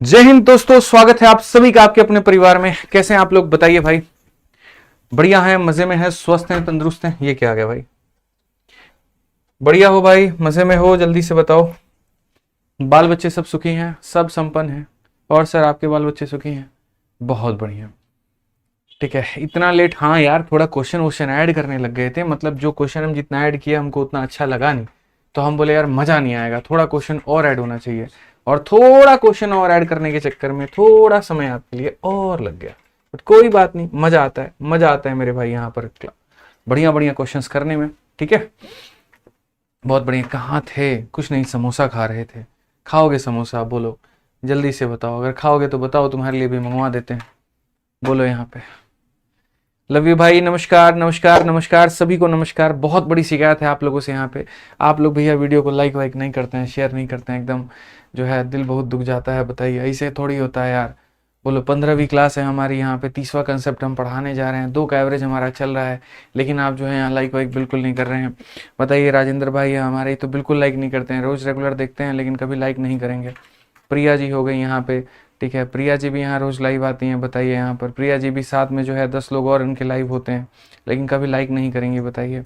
जय हिंद दोस्तों, स्वागत है आप सभी का आपके अपने परिवार में। कैसे हैं आप लोग, बताइए भाई। बढ़िया है, मजे में है, स्वस्थ हैं, तंदुरुस्त हैं। ये क्या आ गया भाई? बढ़िया हो भाई, मजे में हो, जल्दी से बताओ। बाल बच्चे सब सुखी हैं, सब संपन्न हैं। और सर आपके बाल बच्चे सुखी हैं? बहुत बढ़िया। ठीक है, इतना लेट? हाँ यार, थोड़ा क्वेश्चन वोश्चन ऐड करने लग गए थे। मतलब जो क्वेश्चन हम जितना ऐड किया हमको उतना अच्छा लगा नहीं, तो हम बोले यार मजा नहीं आएगा, थोड़ा क्वेश्चन और ऐड होना चाहिए। और थोड़ा क्वेश्चन और ऐड करने के चक्कर में थोड़ा समय आपके लिए और लग गया। बट कोई बात नहीं, मजा आता है, मजा आता है मेरे भाई यहाँ पर बढ़िया बढ़िया क्वेश्चंस करने में। ठीक है, बहुत बढ़िया। कहाँ थे? कुछ नहीं, समोसा खा रहे थे। खाओगे समोसा? बोलो जल्दी से बताओ, अगर खाओगे तो बताओ, तुम्हारे लिए भी मंगवा देते हैं। बोलो यहाँ पे। लव यू भाई, नमस्कार नमस्कार नमस्कार, सभी को नमस्कार। बहुत बड़ी शिकायत है आप लोगों से यहाँ पे। आप लोग भैया वीडियो को लाइक वाइक नहीं करते हैं, शेयर नहीं करते हैं, एकदम जो है दिल बहुत दुख जाता है। बताइए, ऐसे थोड़ी होता है यार। बोलो 15वीं क्लास है हमारी, यहाँ पे 30वां कंसेप्ट हम पढ़ाने जा रहे हैं, 2 का एवरेज हमारा चल रहा है, लेकिन आप जो है यहाँ लाइक वाइक बिल्कुल नहीं कर रहे हैं। बताइए, राजेंद्र भाई हमारे तो बिल्कुल लाइक नहीं करते हैं, रोज रेगुलर देखते हैं लेकिन कभी लाइक नहीं करेंगे। प्रिया जी हो गई यहाँ पे। ठीक है, प्रिया जी भी यहाँ रोज लाइव आती हैं। बताइए यहाँ पर प्रिया जी भी साथ में जो है 10 लोग और उनके लाइव होते हैं, लेकिन कभी लाइक नहीं करेंगे। बताइए।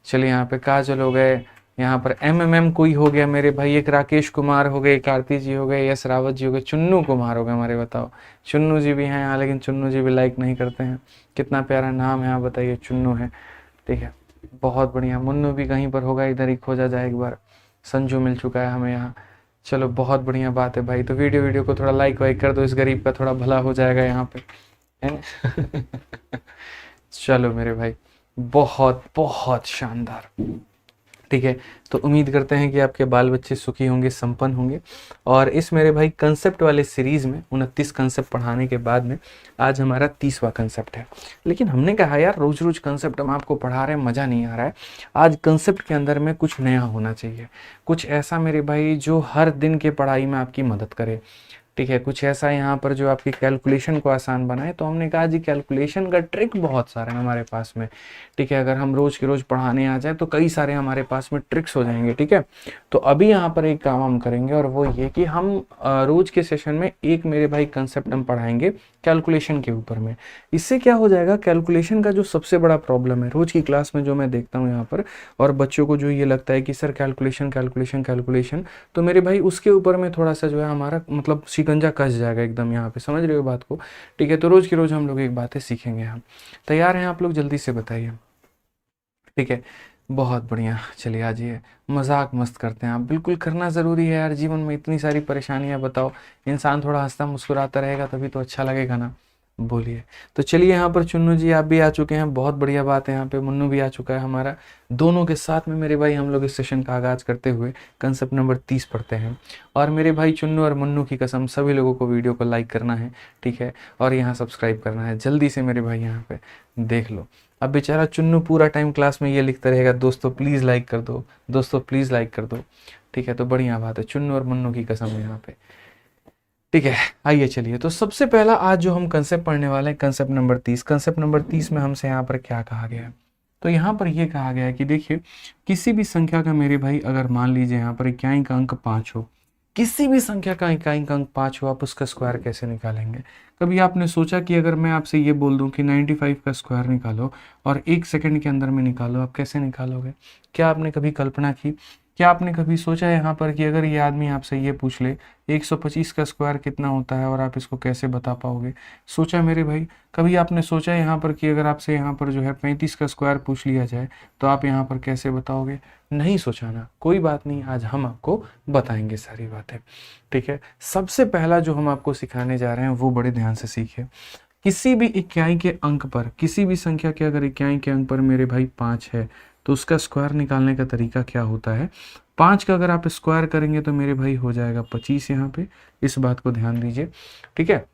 चलिए, यहाँ पे काजल हो गए, यहाँ पर एम कोई हो गया मेरे भाई, एक राकेश कुमार हो गए, कार्ति जी हो गए, यश रावत जी हो गए, चुन्नू कुमार हो गए हमारे। बताओ, चुन्नू जी भी हैं यहाँ, लेकिन चुन्नू जी भी लाइक नहीं करते हैं। कितना प्यारा नाम है, आप बताइए, चुन्नू है। ठीक है, बहुत बढ़िया। मुन्नू भी कहीं पर होगा, इधर ही खोजा जाए एक बार। संजू मिल चुका है हमें यहाँ। चलो, बहुत बढ़िया बात है भाई। तो वीडियो वीडियो को थोड़ा लाइक वाइक कर दो, इस गरीब का थोड़ा भला हो जाएगा यहाँ पे, है ना? चलो मेरे भाई, बहुत बहुत शानदार। ठीक है, तो उम्मीद करते हैं कि आपके बाल बच्चे सुखी होंगे, संपन्न होंगे। और इस मेरे भाई कंसेप्ट वाले सीरीज में 29 कंसेप्ट पढ़ाने के बाद में आज हमारा 30वां कंसेप्ट है। लेकिन हमने कहा यार, रोज रोज कंसेप्ट हम आपको पढ़ा रहे हैं, मज़ा नहीं आ रहा है। आज कंसेप्ट के अंदर में कुछ नया होना चाहिए, कुछ ऐसा मेरे भाई जो हर दिन के पढ़ाई में आपकी मदद करे। ठीक है, कुछ ऐसा यहाँ पर जो आपकी कैलकुलेशन को आसान बनाए। तो हमने कहा जी, कैलकुलेशन का ट्रिक बहुत सारे हैं हमारे पास में। ठीक है, अगर हम रोज के रोज पढ़ाने आ जाए तो कई सारे हमारे पास में ट्रिक्स हो जाएंगे। ठीक है, तो अभी यहाँ पर एक काम हम करेंगे, और वो ये कि हम रोज के सेशन में एक मेरे भाई कंसेप्ट हम पढ़ाएंगे कैलकुलेशन के ऊपर में। इससे क्या हो जाएगा, कैलकुलेशन का जो सबसे बड़ा प्रॉब्लम है रोज की क्लास में जो मैं देखता हूँ यहाँ पर, और बच्चों को जो ये लगता है कि सर कैलकुलेशन कैलकुलेशन कैलकुलेशन, तो मेरे भाई उसके ऊपर में थोड़ा सा जो है हमारा मतलब शिकंजा कस जाएगा एकदम यहाँ पे। समझ रहे हो बात को? ठीक है, तो रोज की रोज हम लोग एक बातें सीखेंगे। हम तैयार हैं? आप लोग जल्दी से बताइए। ठीक है, बहुत बढ़िया। चलिए आ जाइए, मजाक मस्त करते हैं। आप बिल्कुल करना ज़रूरी है यार, जीवन में इतनी सारी परेशानियां। बताओ, इंसान थोड़ा हंसता मुस्कुराता रहेगा तभी तो अच्छा लगेगा ना। बोलिए। तो चलिए, यहाँ पर चुन्नू जी आप भी आ चुके हैं, बहुत बढ़िया बात है। यहाँ पे मुन्नू भी आ चुका है हमारा। दोनों के साथ में मेरे भाई हम लोग इस सेशन का आगाज करते हुए कंसेप्ट नंबर 30 पढ़ते हैं। और मेरे भाई चुन्नू और मुन्नू की कसम, सभी लोगों को वीडियो को लाइक करना है। ठीक है, और यहाँ सब्सक्राइब करना है जल्दी से मेरे भाई। यहाँ पे देख लो, अब बेचारा चुन्नू पूरा टाइम क्लास में ये लिखता रहेगा, दोस्तों प्लीज़ लाइक कर दो, दोस्तों प्लीज़ लाइक कर दो। ठीक है, तो बढ़िया बात है, चुन्नू और मुन्नू की कसम है यहाँ पे। ठीक है, आइए चलिए। तो सबसे पहला आज जो हम कंसेप्ट पढ़ने वाले हैं, कंसेप्ट नंबर 30। कंसेप्ट नंबर 30 में हमसे यहाँ पर क्या कहा गया है? तो यहाँ पर ये कहा गया है कि देखिए, किसी भी संख्या का मेरे भाई, अगर मान लीजिए यहाँ पर इकाई का अंक 5 हो, किसी भी संख्या का इकाई का अंक 5 हो, आप उसका स्क्वायर कैसे निकालेंगे? कभी आपने सोचा कि अगर मैं आपसे ये बोल दूं कि 95 का स्क्वायर निकालो और 1 सेकंड के अंदर में निकालो, आप कैसे निकालोगे? क्या आपने कभी कल्पना की? क्या आपने कभी सोचा यहाँ पर कि अगर ये आदमी आपसे ये पूछ ले 125 का स्क्वायर कितना होता है, और आप इसको कैसे बता पाओगे? सोचा मेरे भाई? कभी आपने सोचा यहाँ पर कि अगर आपसे यहाँ पर जो है 35 का स्क्वायर पूछ लिया जाए तो आप यहाँ पर कैसे बताओगे? नहीं सोचा ना? कोई बात नहीं, आज हम आपको बताएंगे सारी बातें। ठीक है, सबसे पहला जो हम आपको सिखाने जा रहे हैं वो बड़े ध्यान से सीखिए। किसी भी इकाई के अंक पर, किसी भी संख्या के अगर इकाई के अंक पर मेरे भाई 5 है, तो उसका स्क्वायर निकालने का तरीका क्या होता है? 5 का अगर आप स्क्वायर करेंगे तो मेरे भाई हो जाएगा 25। यहाँ पे इस बात को ध्यान दीजिए। ठीक है,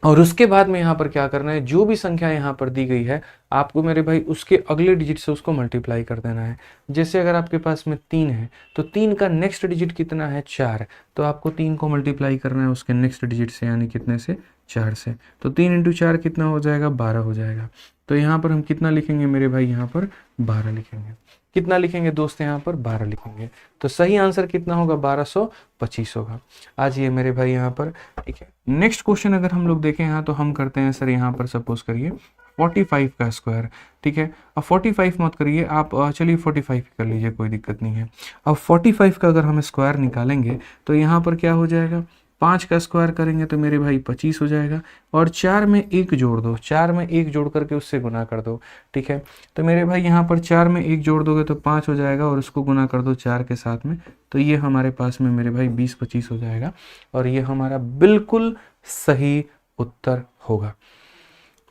और उसके बाद में यहाँ पर क्या करना है, जो भी संख्या यहाँ पर दी गई है आपको मेरे भाई उसके अगले डिजिट से उसको मल्टीप्लाई कर देना है। जैसे अगर आपके पास में 3 है तो 3 का नेक्स्ट डिजिट कितना है? 4। तो आपको 3 को मल्टीप्लाई करना है उसके नेक्स्ट डिजिट से, यानी कितने से? 4 से। तो 3 इंटू 4 कितना हो जाएगा? 12 हो जाएगा। तो यहाँ पर हम कितना लिखेंगे मेरे भाई? यहाँ पर 12 लिखेंगे। कितना लिखेंगे दोस्त, यहाँ पर 12 लिखेंगे। तो सही आंसर कितना होगा, 1225 होगा। आज ये मेरे भाई यहाँ पर, ठीक है। नेक्स्ट क्वेश्चन अगर हम लोग देखें यहाँ, तो हम करते हैं सर यहाँ पर सपोज करिए 45 का स्क्वायर, ठीक है। अब 45 मत करिए आप, चलिए 45 कर लीजिए, कोई दिक्कत नहीं है। अब 45 का अगर हम स्क्वायर निकालेंगे तो यहाँ पर क्या हो जाएगा, 5 का स्क्वायर करेंगे तो मेरे भाई 25 हो जाएगा, और 4 में 1 जोड़ दो, 4 में 1 जोड़ करके उससे गुना कर दो, ठीक है। तो मेरे भाई यहाँ पर 4 में 1 जोड़ दोगे तो 5 हो जाएगा, और उसको गुना कर दो 4 के साथ में, तो ये हमारे पास में मेरे भाई 20-25 हो जाएगा, और ये हमारा बिल्कुल सही उत्तर होगा,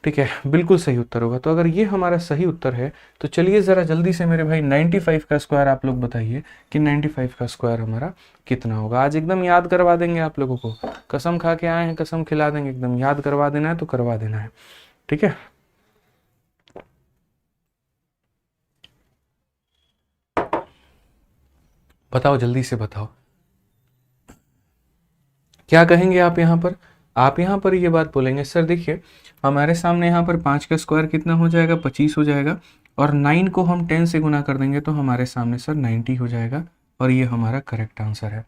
ठीक है, बिल्कुल सही उत्तर होगा। तो अगर ये हमारा सही उत्तर है तो चलिए ज़रा जल्दी से मेरे भाई 95 का स्क्वायर आप लोग बताइए कि 95 का स्क्वायर हमारा कितना होगा। आज एकदम याद करवा देंगे आप लोगों को, कसम खा के आए हैं, कसम खिला देंगे, एकदम याद करवा देना है तो करवा देना है, ठीक है। बताओ जल्दी से बताओ, क्या कहेंगे आप यहाँ पर? आप यहाँ पर ये बात बोलेंगे, सर देखिए हमारे सामने यहाँ पर 5 का स्क्वायर कितना हो जाएगा, 25 हो जाएगा, और 9 को हम 10 से गुना कर देंगे तो हमारे सामने सर 90 हो जाएगा, और ये हमारा करेक्ट आंसर है।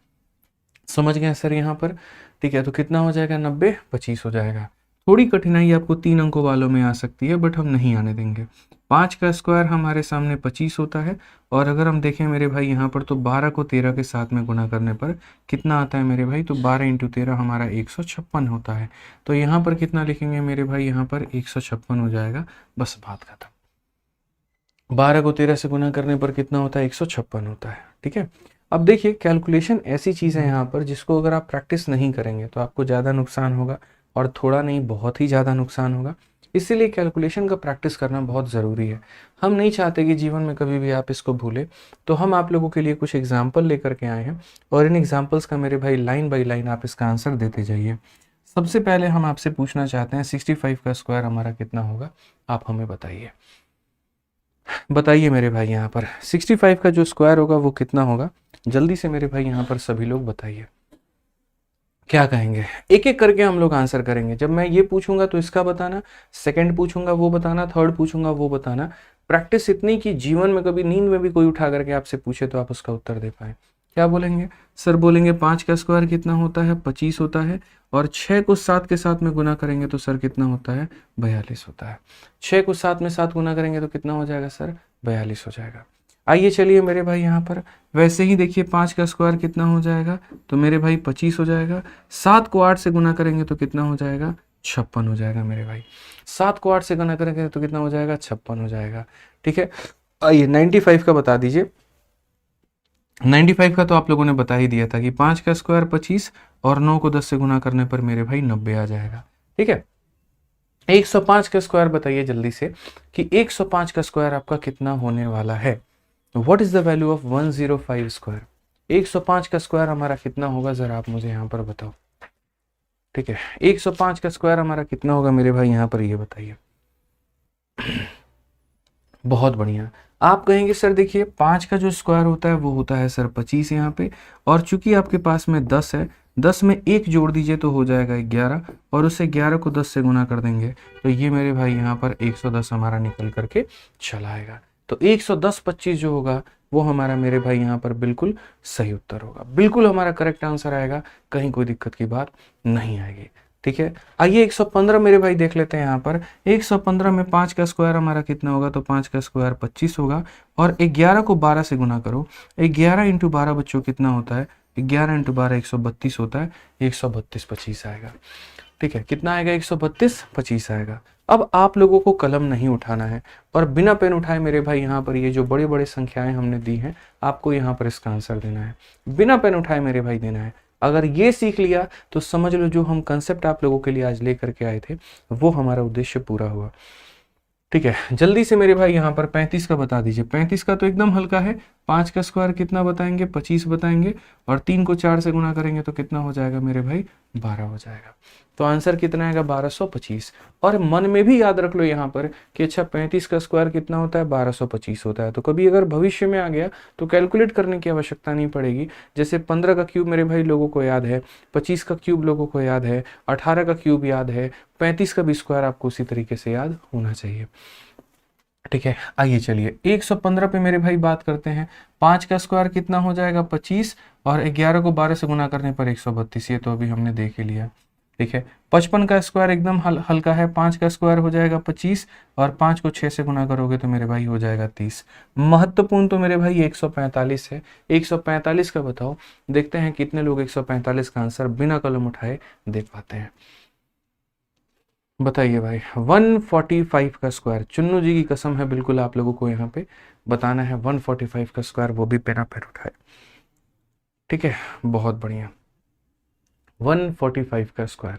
समझ गए सर यहाँ पर, ठीक है। तो कितना हो जाएगा, 90, 25 हो जाएगा। थोड़ी कठिनाई आपको 3 अंकों वालों में आ सकती है, बट हम नहीं आने देंगे। 5 का स्क्वायर हमारे सामने 25 होता है, और अगर हम देखें मेरे भाई यहाँ पर, तो 12 को 13 के साथ में गुना करने पर कितना आता है मेरे भाई, तो 12 × 13 हमारा 156 होता है। तो यहाँ पर कितना लिखेंगे मेरे भाई, यहाँ पर 156 हो जाएगा, बस बात खत्म। 12 को 13 से गुना करने पर कितना होता है, 156 होता है, ठीक है। अब देखिए कैलकुलेशन ऐसी चीज़ है यहाँ पर जिसको अगर आप प्रैक्टिस नहीं करेंगे तो आपको ज़्यादा नुकसान होगा, और थोड़ा नहीं बहुत ही ज़्यादा नुकसान होगा। इसीलिए कैलकुलेशन का प्रैक्टिस करना बहुत ज़रूरी है। हम नहीं चाहते कि जीवन में कभी भी आप इसको भूलें, तो हम आप लोगों के लिए कुछ एग्जाम्पल लेकर के आए हैं, और इन एग्जाम्पल्स का मेरे भाई लाइन बाई लाइन आप इसका आंसर देते जाइए। सबसे पहले हम आपसे पूछना चाहते हैं 65 का स्क्वायर हमारा कितना होगा, आप हमें बताइए। बताइए मेरे भाई यहाँ पर 65 का जो स्क्वायर होगा वो कितना होगा, जल्दी से मेरे भाई यहाँ पर सभी लोग बताइए, क्या कहेंगे। एक एक करके हम लोग आंसर करेंगे। जब मैं ये पूछूंगा तो इसका बताना, सेकंड पूछूंगा वो बताना, थर्ड पूछूंगा वो बताना। प्रैक्टिस इतनी कि जीवन में कभी नींद में भी कोई उठा करके आपसे पूछे तो आप उसका उत्तर दे पाए। क्या बोलेंगे सर? बोलेंगे 5 का स्क्वायर कितना होता है, 25 होता है, और 6 को 7 के साथ में गुना करेंगे तो सर कितना होता है, 42 होता है। 6 को 7 में 7 गुना करेंगे तो कितना हो जाएगा सर, 42 हो जाएगा। आइए चलिए मेरे भाई यहाँ पर वैसे ही देखिए 5 का स्क्वायर कितना हो जाएगा, तो मेरे भाई 25 हो जाएगा। 7 को 8 से गुना करेंगे तो कितना हो जाएगा, 56 हो जाएगा मेरे भाई। 7 को 8 से गुना करेंगे तो कितना हो जाएगा, 56 हो जाएगा, ठीक है। आइए 95 का बता दीजिए। 95 का तो आप लोगों ने बता ही दिया था कि 5 का स्क्वायर 25 और 9 को 10 से गुना करने पर मेरे भाई 90 आ जाएगा, ठीक है। 105 का स्क्वायर बताइए जल्दी से कि 105 का स्क्वायर आपका कितना होने वाला है। What is the value of 105 square? 105 का स्क्वायर हमारा कितना होगा, जरा आप मुझे यहाँ पर बताओ, ठीक है। 105 का स्क्वायर हमारा कितना होगा मेरे भाई, यहाँ पर ये बताइए। बहुत बढ़िया। आप कहेंगे सर देखिए 5 का जो स्क्वायर होता है वो होता है सर 25 यहाँ पे, और चूंकि आपके पास में 10 है, 10 में 1 जोड़ दीजिए तो हो जाएगा 11, और उससे 11 को 10 से गुना कर देंगे तो ये मेरे भाई यहाँ पर 110 हमारा निकल करके चला आएगा। तो 110 25 जो होगा वो हमारा मेरे भाई यहाँ पर बिल्कुल सही उत्तर होगा, बिल्कुल हमारा करेक्ट आंसर आएगा, कहीं कोई दिक्कत की बात नहीं आएगी, ठीक है। आइए 115 मेरे भाई देख लेते हैं यहाँ पर। 115 में 5 का स्क्वायर हमारा कितना होगा, तो 5 का स्क्वायर 25 होगा, और 11 को 12 से गुना करो। 11 × 12 बच्चों कितना होता है, 11 × 12 132 होता है, 132 25 आएगा, ठीक है। कितना आएगा, 132 25 आएगा। अब आप लोगों को कलम नहीं उठाना है, और बिना पेन उठाए मेरे भाई यहाँ पर ये जो बड़े बड़े संख्याएं हमने दी हैं आपको यहाँ पर इसका आंसर देना है, बिना पेन उठाए मेरे भाई देना है। अगर ये सीख लिया तो समझ लो जो हम कंसेप्ट आप लोगों के लिए आज लेकर के आए थे वो हमारा उद्देश्य पूरा हुआ, ठीक है। जल्दी से मेरे भाई यहाँ पर 35 का बता दीजिए। 35 का तो एकदम हल्का है, 5 का स्क्वायर कितना बताएंगे, 25 बताएंगे, और 3 को 4 से गुना करेंगे तो कितना हो जाएगा मेरे भाई, 12 हो जाएगा। तो आंसर कितना आएगा, 1225। और मन में भी याद रख लो यहाँ पर कि अच्छा 35 का स्क्वायर कितना होता है, 1225 होता है। तो कभी अगर भविष्य में आ गया तो कैलकुलेट करने की आवश्यकता नहीं पड़ेगी। जैसे 15 का क्यूब मेरे भाई लोगों को याद है, 25 का क्यूब लोगों को याद है, 18 का क्यूब याद है, 35 का भी स्क्वायर आपको उसी तरीके से याद होना चाहिए। ठीक है, आइए चलिए 115 पे मेरे भाई बात करते हैं। 5 का स्क्वायर कितना हो जाएगा 25, और 11 को 12 से गुना करने पर 132, ये तो अभी हमने देख ही लिया। ठीक है, 55 का स्क्वायर एकदम हल्का है, 5 का स्क्वायर हो जाएगा 25, और 5 को 6 से गुना करोगे तो मेरे भाई हो जाएगा 30। महत्वपूर्ण तो मेरे भाई 145 है। 145 का बताओ, देखते हैं कितने लोग 145 का आंसर बिना कलम उठाए दे पाते हैं। बताइए भाई, 145 का स्क्वायर, चुन्नू जी की कसम है, बिल्कुल आप लोगों को यहाँ पे बताना है 145 का स्क्वायर, वो भी बिना पैर उठाए। ठीक है, बहुत बढ़िया, 145 का स्क्वायर।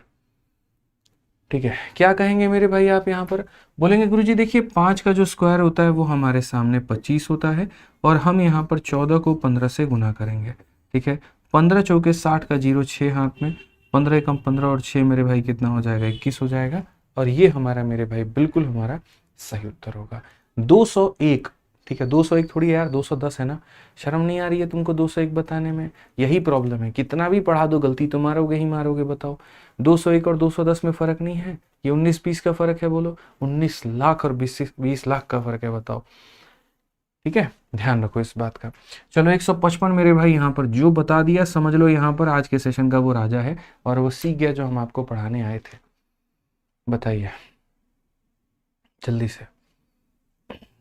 ठीक है, क्या कहेंगे मेरे भाई आप यहाँ पर? बोलेंगे गुरुजी देखिए 5 का जो स्क्वायर होता है वो हमारे सामने 25 होता है, और हम यहाँ पर 14 को 15 से गुना करेंगे। ठीक है, 15 चौके 60 का जीरो 6 हाथ में, 15 कम 15 और 6 मेरे भाई कितना हो जाएगा 21 हो जाएगा, और ये हमारा मेरे भाई बिल्कुल हमारा सही उत्तर होगा 201। ठीक है, 201 थोड़ी है यार, 210 है ना, शर्म नहीं आ रही है तुमको 201 बताने में? यही प्रॉब्लम है, कितना भी पढ़ा दो गलती तो मारोगे ही मारोगे। बताओ 201 और 210 में फर्क नहीं है? ये 19-20 का फर्क है, बोलो 19 लाख और 20 लाख का फर्क है, बताओ। ठीक है, ध्यान रखो इस बात का। चलो 155 मेरे भाई यहाँ पर जो बता दिया, समझ लो यहाँ पर आज के सेशन का वो राजा है, और वो सीख गया जो हम आपको पढ़ाने आए थे। बताइए जल्दी से।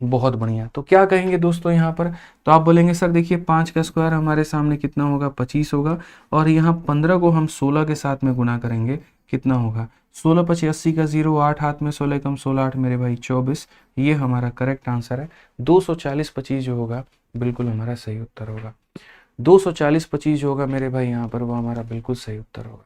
बहुत बढ़िया, तो क्या कहेंगे दोस्तों यहाँ पर? तो आप बोलेंगे सर देखिए 5 का स्क्वायर हमारे सामने कितना होगा 25 होगा, और यहाँ 15 को हम 16 के साथ में गुना करेंगे, कितना होगा 16 25 80 का जीरो 8 हाथ में, 16 कम 16 8 मेरे भाई 24, ये हमारा करेक्ट आंसर है। 240 25 जो होगा बिल्कुल हमारा सही उत्तर होगा। 240 25 जो होगा मेरे भाई यहाँ पर वो हमारा बिल्कुल सही उत्तर होगा।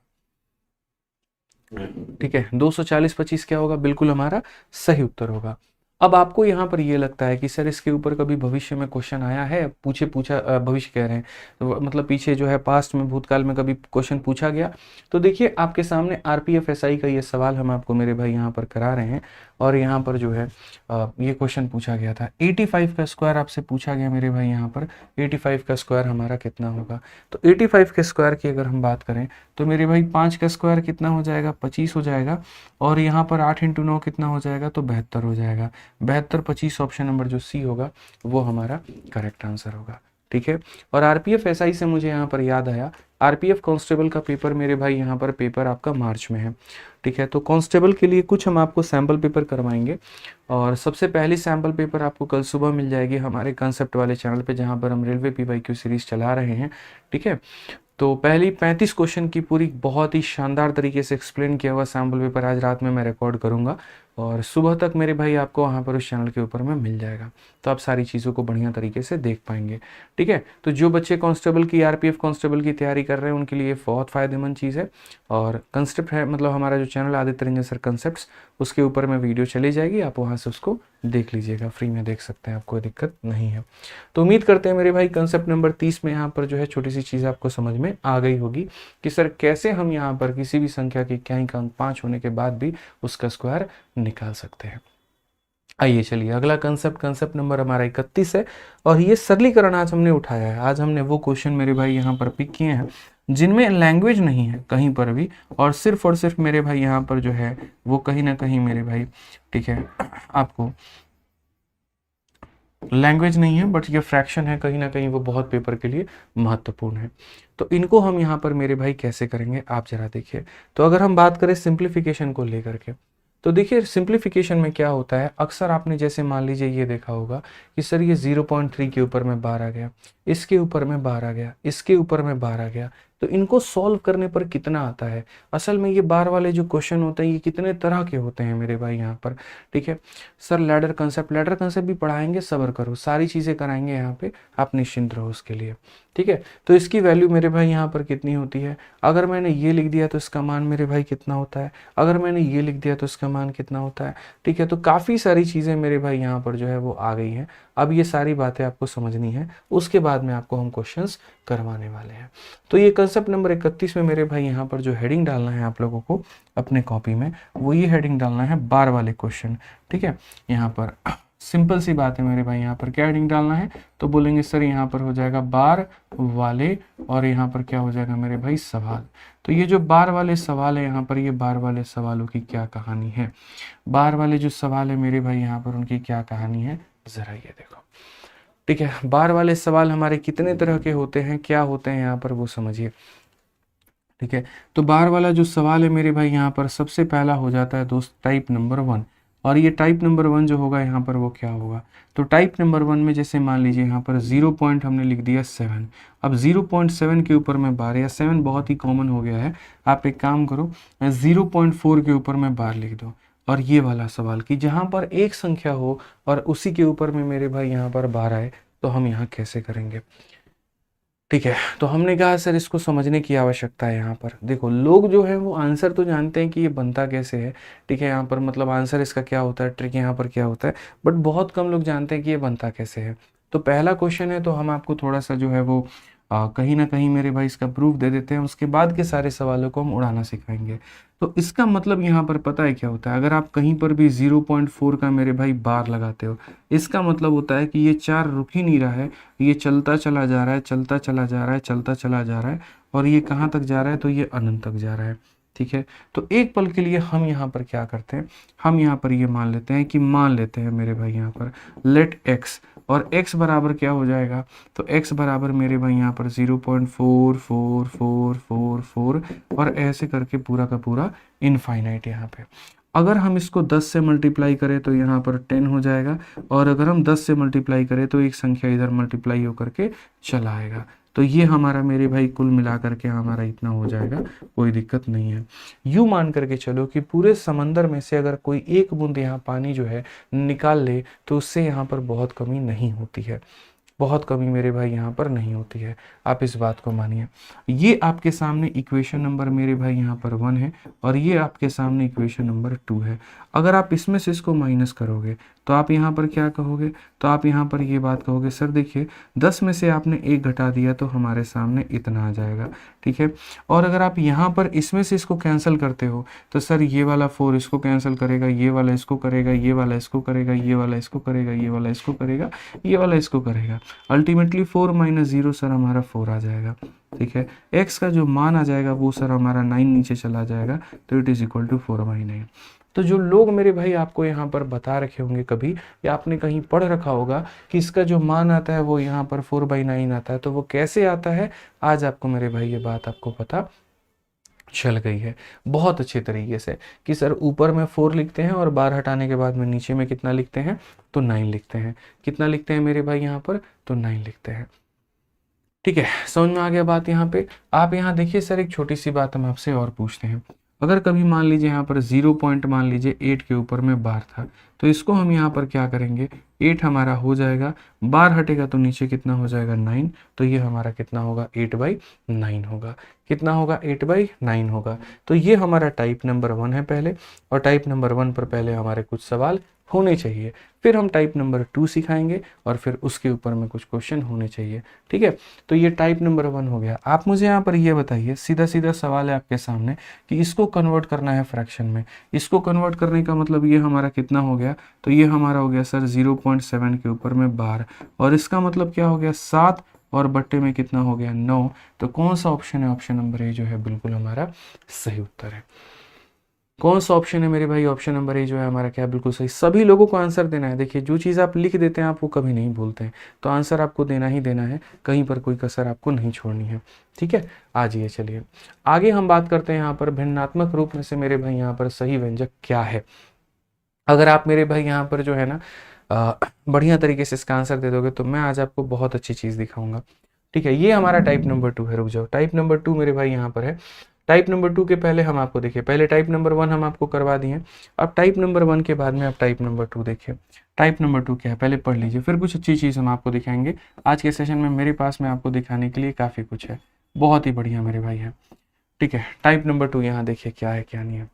ठीक है, 240 25 क्या होगा, बिल्कुल हमारा सही उत्तर होगा। अब आपको यहाँ पर ये लगता है कि सर इसके ऊपर कभी भविष्य में क्वेश्चन आया है, भविष्य कह रहे हैं तो मतलब पीछे जो है पास्ट में, भूतकाल में कभी क्वेश्चन पूछा गया? तो देखिए आपके सामने आरपीएफ एसआई का ये सवाल हम आपको मेरे भाई यहाँ पर करा रहे हैं, और यहाँ पर जो है ये क्वेश्चन पूछा गया था। 85 का स्क्वायर आपसे पूछा गया मेरे भाई यहाँ पर, 85 का स्क्वायर हमारा कितना होगा? तो 85 के स्क्वायर की अगर हम बात करें तो मेरे भाई 5 का स्क्वायर कितना हो जाएगा 25 हो जाएगा, और यहाँ पर 8 इंटू 9 कितना हो जाएगा, तो 72 हो जाएगा। 72 25, ऑप्शन नंबर जो सी होगा वो हमारा करेक्ट आंसर होगा। ठीक है, और आरपीएफ एसआई से मुझे यहाँ पर याद आया, आरपीएफ कांस्टेबल का पेपर मेरे भाई यहाँ पर पेपर आपका मार्च में है। ठीक है, तो कांस्टेबल के लिए कुछ हम आपको सैम्पल पेपर करवाएंगे, और सबसे पहली सैम्पल पेपर आपको कल सुबह मिल जाएगी हमारे कंसेप्ट वाले चैनल पे, जहाँ पर हम रेलवे पीवाईक्यू सीरीज चला रहे हैं। ठीक है, तो पहली 35 क्वेश्चन की पूरी बहुत ही शानदार तरीके से एक्सप्लेन किया हुआ सैम्पल पेपर आज रात में मैं रिकॉर्ड करूंगा, और सुबह तक मेरे भाई आपको वहाँ पर उस चैनल के ऊपर में मिल जाएगा, तो आप सारी चीज़ों को बढ़िया तरीके से देख पाएंगे। ठीक है, तो जो बच्चे कांस्टेबल की, आरपीएफ कांस्टेबल की तैयारी कर रहे हैं उनके लिए बहुत फ़ायदेमंद चीज़ है। और कंसेप्ट है, मतलब हमारा जो channel Aditya Ranjan sir concepts, उसके ऊपर में वीडियो चली जाएगी, आप वहाँ से उसको देख लीजिएगा, फ्री में देख सकते हैं, आपको कोई दिक्कत नहीं है। तो उम्मीद करते हैं मेरे भाई कंसेप्ट नंबर 30 में यहाँ पर जो है छोटी सी चीज़ आपको समझ में आ गई होगी कि सर कैसे हम यहाँ पर किसी भी संख्या की क्या ही का अंक 5 होने के बाद भी उसका स्क्वायर निकाल सकते हैं। आइए चलिए अगला कंसेप्ट नंबर हमारा 31 है, और ये सरलीकरण आज हमने उठाया है। आज हमने वो क्वेश्चन मेरे भाई यहाँ पर पिक किए हैं जिनमें लैंग्वेज नहीं है कहीं पर भी, और सिर्फ मेरे भाई यहाँ पर जो है वो कहीं ना कहीं मेरे भाई, ठीक है, आपको लैंग्वेज नहीं है बट ये फ्रैक्शन है, कहीं ना कहीं वो बहुत पेपर के लिए महत्वपूर्ण है। तो इनको हम यहाँ पर मेरे भाई कैसे करेंगे आप जरा देखिए। तो अगर हम बात करें सिंप्लीफिकेशन को लेकर के, तो देखिए सिंप्लीफिकेशन में क्या होता है, अक्सर आपने जैसे मान लीजिए ये देखा होगा कि सर ये 0.3 के ऊपर में बार आ गया, इसके ऊपर में बार आ गया, इसके ऊपर में बार आ गया, तो इनको सॉल्व करने पर कितना आता है? असल में ये बार वाले जो क्वेश्चन होते हैं ये कितने तरह के होते हैं मेरे भाई यहाँ पर। ठीक है सर, लैडर कंसेप्ट भी पढ़ाएंगे, सब्र करो, सारी चीज़ें कराएंगे यहाँ पे, आप निश्चिंत रहो उसके लिए। ठीक है, तो इसकी वैल्यू मेरे भाई यहाँ पर कितनी होती है? अगर मैंने ये लिख दिया तो इसका मान मेरे भाई कितना होता है, अगर मैंने ये लिख दिया तो इसका मान कितना होता है। ठीक है, तो काफ़ी सारी चीज़ें मेरे भाई यहाँ पर जो है वो आ गई हैं। अब ये सारी बातें आपको समझनी है, उसके बाद में आपको हम क्वेश्चंस करवाने वाले हैं। तो ये कंसेप्ट नंबर 31 में मेरे भाई यहाँ पर जो हेडिंग डालना है आप लोगों को अपने कॉपी में, वो ये हेडिंग डालना है बार वाले क्वेश्चन। ठीक है, यहाँ पर सिंपल सी बात है मेरे भाई, यहाँ पर क्या हेडिंग डालना है, तो बोलेंगे सर यहाँ पर हो जाएगा बार वाले, और यहाँ पर क्या हो जाएगा मेरे भाई सवाल। तो ये जो बार वाले सवाल है यहाँ पर, ये बार वाले सवालों की क्या कहानी है, बार वाले जो सवाल है मेरे भाई यहाँ पर उनकी क्या कहानी है, जरा ये देखो। ठीक है, बार वाले सवाल हमारे कितने तरह के होते हैं, क्या होते हैं यहाँ पर वो समझिए। ठीक है, तो बार वाला जो सवाल है मेरे भाई यहाँ पर सबसे पहला हो जाता है दोस्त टाइप नंबर 1, और ये टाइप नंबर 1 जो होगा यहाँ पर वो क्या होगा, तो टाइप नंबर 1 में जैसे मान लीजिए यहाँ पर 0 पॉइंट हमने लिख दिया 7, अब 0.7 के ऊपर में बार, या 7 बहुत ही कॉमन हो गया है, आप एक काम करो 0.4 के ऊपर में बार लिख दो। और ये वाला सवाल कि जहाँ पर एक संख्या हो और उसी के ऊपर में मेरे भाई यहाँ पर बार आए, तो हम यहाँ कैसे करेंगे। ठीक है, तो हमने कहा सर इसको समझने की आवश्यकता है। यहाँ पर देखो लोग जो है वो आंसर तो जानते हैं कि ये बनता कैसे है, ठीक है, यहाँ पर मतलब आंसर इसका क्या होता है, ट्रिक यहाँ पर क्या होता है, बट बहुत कम लोग जानते हैं कि ये बनता कैसे है। तो पहला क्वेश्चन है, तो हम आपको थोड़ा सा जो है वो कहीं ना कहीं मेरे भाई इसका प्रूफ दे देते हैं, उसके बाद के सारे सवालों को हम उड़ाना सिखाएंगे। तो इसका मतलब यहाँ पर पता है क्या होता है, अगर आप कहीं पर भी 0.4 का मेरे भाई बार लगाते हो, इसका मतलब होता है कि ये 4 रुक ही नहीं रहा है, ये चलता चला जा रहा है, चलता चला जा रहा है, चलता चला जा रहा है, और ये कहाँ तक जा रहा है, तो ये अनंत तक जा रहा है। ठीक है, तो एक पल के लिए हम यहाँ पर क्या करते हैं, हम यहाँ पर ये मान लेते हैं कि मान लेते हैं मेरे भाई यहाँ पर लेट x, और x बराबर क्या हो जाएगा, तो x बराबर मेरे भाई यहाँ पर 0.4444 और ऐसे करके पूरा का पूरा इनफाइनाइट यहाँ पे। अगर हम इसको 10 से मल्टीप्लाई करें तो यहाँ पर 10 हो जाएगा, और अगर हम 10 से मल्टीप्लाई करें तो एक संख्या इधर मल्टीप्लाई होकर के चला आएगा। तो ये हमारा मेरे भाई कुल मिला करके हमारा इतना हो जाएगा, कोई दिक्कत नहीं है। यूँ मान करके चलो कि पूरे समंदर में से अगर कोई एक बूंद यहाँ पानी जो है निकाल ले, तो उससे यहाँ पर बहुत कमी नहीं होती है, बहुत कमी मेरे भाई यहाँ पर नहीं होती है, आप इस बात को मानिए। ये आपके सामने इक्वेशन नंबर मेरे भाई यहाँ पर 1 है, और ये आपके सामने इक्वेशन नंबर 2 है। अगर आप इसमें से इसको माइनस करोगे तो आप यहाँ पर क्या कहोगे, तो आप यहाँ पर ये बात कहोगे सर देखिए 10 में से आपने 1 घटा दिया तो हमारे सामने इतना आ जाएगा। ठीक है, और अगर आप यहाँ पर इसमें से इसको कैंसिल करते हो तो सर ये वाला 4 इसको कैंसिल करेगा, ये वाला इसको करेगा, ये वाला इसको करेगा, ये वाला इसको करेगा, ये वाला इसको करेगा, ये वाला इसको करेगा, अल्टीमेटली 4 माइनस 0 सर हमारा 4 आ जाएगा। ठीक है, x का जो मान आ जाएगा वो सर हमारा 9 नीचे चला जाएगा, तो इट इज इक्वल टू 4/9। तो जो लोग मेरे भाई आपको यहाँ पर बता रखे होंगे कभी, या आपने कहीं पढ़ रखा होगा कि इसका जो मान आता है वो यहाँ पर 4/9 आता है, तो वो कैसे आता है, आज आपको मेरे भाई ये बात आपको पता चल गई है बहुत अच्छे तरीके से, कि सर ऊपर में 4 लिखते हैं और बार हटाने के बाद में नीचे में कितना लिखते हैं, तो 9 लिखते हैं। कितना लिखते हैं मेरे भाई यहाँ पर, तो 9 लिखते हैं। ठीक है, समझ में आ गया बात। यहाँ पे आप यहाँ देखिए सर, एक छोटी सी बात हम आपसे और पूछते हैं। अगर कभी मान लीजिए यहाँ पर 0 पॉइंट मान लीजिए 8 के ऊपर में बार था, तो इसको हम यहाँ पर क्या करेंगे, 8 हमारा हो जाएगा, बार हटेगा तो नीचे कितना हो जाएगा 9, तो ये हमारा कितना होगा 8/9 होगा। कितना होगा 8/9 होगा। तो ये हमारा टाइप नंबर 1 है पहले, और टाइप नंबर 1 पर पहले हमारे कुछ सवाल होने चाहिए, फिर हम टाइप नंबर 2 सिखाएंगे और फिर उसके ऊपर में कुछ क्वेश्चन होने चाहिए। ठीक है, तो ये टाइप नंबर 1 हो गया। आप मुझे यहाँ पर ये बताइए, सीधा सीधा सवाल है आपके सामने कि इसको कन्वर्ट करना है फ्रैक्शन में। इसको कन्वर्ट करने का मतलब ये हमारा कितना हो गया, तो ये हमारा हो गया सर 0.7 के ऊपर में बार, और इसका मतलब क्या हो गया 7 और बट्टे में कितना हो गया 9। तो कौन सा ऑप्शन है, ऑप्शन नंबर ए जो है बिल्कुल हमारा सही उत्तर है। कौन सा ऑप्शन है मेरे भाई, ऑप्शन नंबर ए जो है हमारा क्या बिल्कुल सही। सभी लोगों को आंसर देना है। देखिए जो चीज़ आप लिख देते हैं आप वो कभी नहीं भूलते हैं, तो आंसर आपको देना ही देना है, कहीं पर कोई कसर आपको नहीं छोड़नी है। ठीक है, आ जाइए चलिए आगे हम बात करते हैं यहाँ पर भिन्नात्मक रूप में से मेरे भाई यहाँ पर सही व्यंजक क्या है। अगर आप मेरे भाई यहाँ पर जो है ना बढ़िया तरीके से इसका आंसर दे दोगे तो मैं आज आपको बहुत अच्छी चीज़ दिखाऊंगा। ठीक है, ये हमारा टाइप नंबर 2 है। रुक जाओ, टाइप नंबर 2 मेरे भाई यहाँ पर है। टाइप नंबर 2 के पहले हम आपको देखिए, पहले टाइप नंबर 1 हम आपको करवा दिए, अब टाइप नंबर 1 के बाद में आप टाइप नंबर 2 देखिए। टाइप नंबर 2 क्या है पहले पढ़ लीजिए, फिर कुछ अच्छी चीज़ हम आपको दिखाएंगे। आज के सेशन में मेरे पास में आपको दिखाने के लिए काफ़ी कुछ है, बहुत ही बढ़िया मेरे भाई है। ठीक है, टाइप नंबर 2 यहाँ देखिए क्या है क्या नहीं है।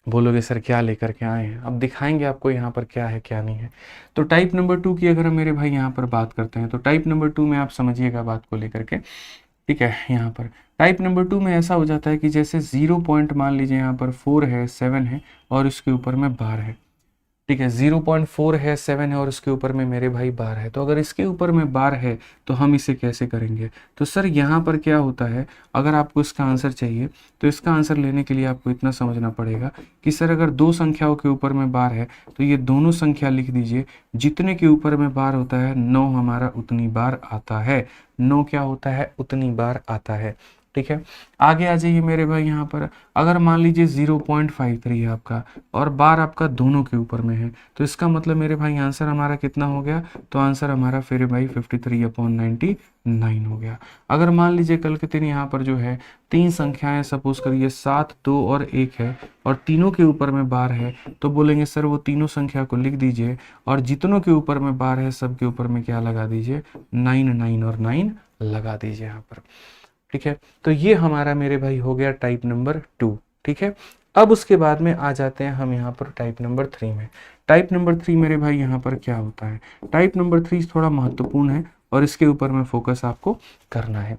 बोलोगे सर क्या लेकर के आए हैं, अब दिखाएंगे आपको यहाँ पर क्या है क्या नहीं है। तो टाइप नंबर 2 की अगर हम मेरे भाई यहाँ पर बात करते हैं, तो टाइप नंबर 2 में आप समझिएगा बात को लेकर के। ठीक है, यहाँ पर टाइप नंबर 2 में ऐसा हो जाता है कि जैसे 0 पॉइंट मान लीजिए यहाँ पर 4 है, 7 है और इसके ऊपर में बार है। ठीक है, 0.4 है, 7 है और इसके ऊपर में मेरे भाई बार है। तो अगर इसके ऊपर में बार है तो हम इसे कैसे करेंगे? तो सर यहाँ पर क्या होता है, अगर आपको इसका आंसर चाहिए तो इसका आंसर लेने के लिए आपको इतना समझना पड़ेगा कि सर अगर दो संख्याओं के ऊपर में बार है तो ये दोनों संख्या लिख दीजिए, जितने के ऊपर में बार होता है 9 हमारा उतनी बार आता है, 9 क्या होता है, उतनी बार आता है। ठीक है, आगे आ जाइए मेरे भाई। यहाँ पर अगर मान लीजिए 0.53 है आपका और बार आपका दोनों के ऊपर में है, तो इसका मतलब मेरे भाई आंसर हमारा कितना हो गया? तो आंसर हमारा फिर भाई 53/99 हो गया। अगर मान लीजिए कल के दिन यहाँ पर जो है तीन संख्याएं, सपोज करिए 7, 2 और 1 है और तीनों के ऊपर में बार है, तो बोलेंगे सर वो तीनों संख्या को लिख दीजिए और जितनों के ऊपर में बार है सब के ऊपर में क्या लगा दीजिए? 9, 9 और 9 लगा दीजिए यहाँ पर। ठीक है, तो ये हमारा मेरे भाई हो गया टाइप नंबर 2। ठीक है, अब उसके बाद में आ जाते हैं हम यहाँ पर टाइप नंबर 3 में। टाइप नंबर 3 मेरे भाई यहाँ पर क्या होता है? टाइप नंबर 3 थोड़ा महत्वपूर्ण है और इसके ऊपर में फोकस आपको करना है।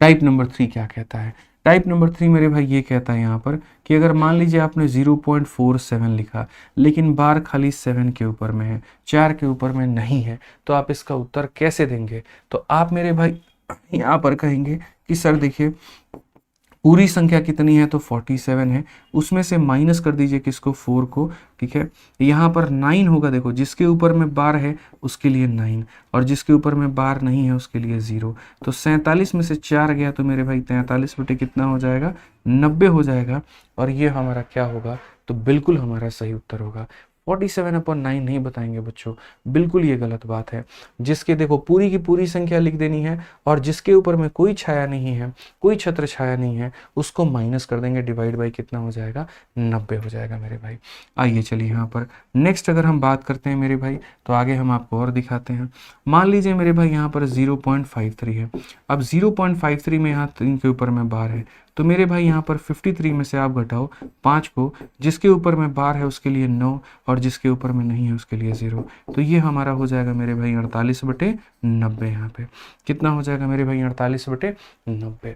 टाइप नंबर 3 क्या कहता है? टाइप नंबर 3 मेरे भाई ये कहता है यहाँ पर कि अगर मान लीजिए आपने 0.47 लिखा लेकिन बार खाली 7 के ऊपर में है, 4 के ऊपर में नहीं है, तो आप इसका उत्तर कैसे देंगे? तो आप मेरे भाई यहाँ पर कहेंगे कि सर देखिए पूरी संख्या कितनी है? तो 47 है, उसमें से माइनस कर दीजिए किसको? 4 को। ठीक है, यहाँ पर 9 होगा, देखो जिसके ऊपर में बार है उसके लिए 9 और जिसके ऊपर में बार नहीं है उसके लिए 0। तो 47 में से 4 गया तो मेरे भाई 43 बटे कितना हो जाएगा? 90 हो जाएगा और ये हमारा क्या होगा? तो बिल्कुल हमारा सही उत्तर होगा। 47/9 नहीं बताएंगे बच्चों, बिल्कुल ये गलत बात है। जिसके देखो पूरी की पूरी संख्या लिख देनी है और जिसके ऊपर में कोई छाया नहीं है, कोई छत्र छाया नहीं है, उसको माइनस कर देंगे, डिवाइड बाई कितना हो जाएगा? 90 हो जाएगा मेरे भाई। आइए चलिए यहाँ पर नेक्स्ट अगर हम बात करते हैं मेरे भाई, तो आगे हम आपको और दिखाते हैं। मान लीजिए मेरे भाई यहाँ पर 0.53 है। अब 0.53 में यहाँ 3 के ऊपर में बार है, तो मेरे भाई यहाँ पर 53 में से आप घटाओ 5 को, जिसके ऊपर में बार है उसके लिए 9 और जिसके ऊपर में नहीं है उसके लिए 0। तो ये हमारा हो जाएगा मेरे भाई 48/90। यहाँ पे कितना हो जाएगा मेरे भाई? 48/90।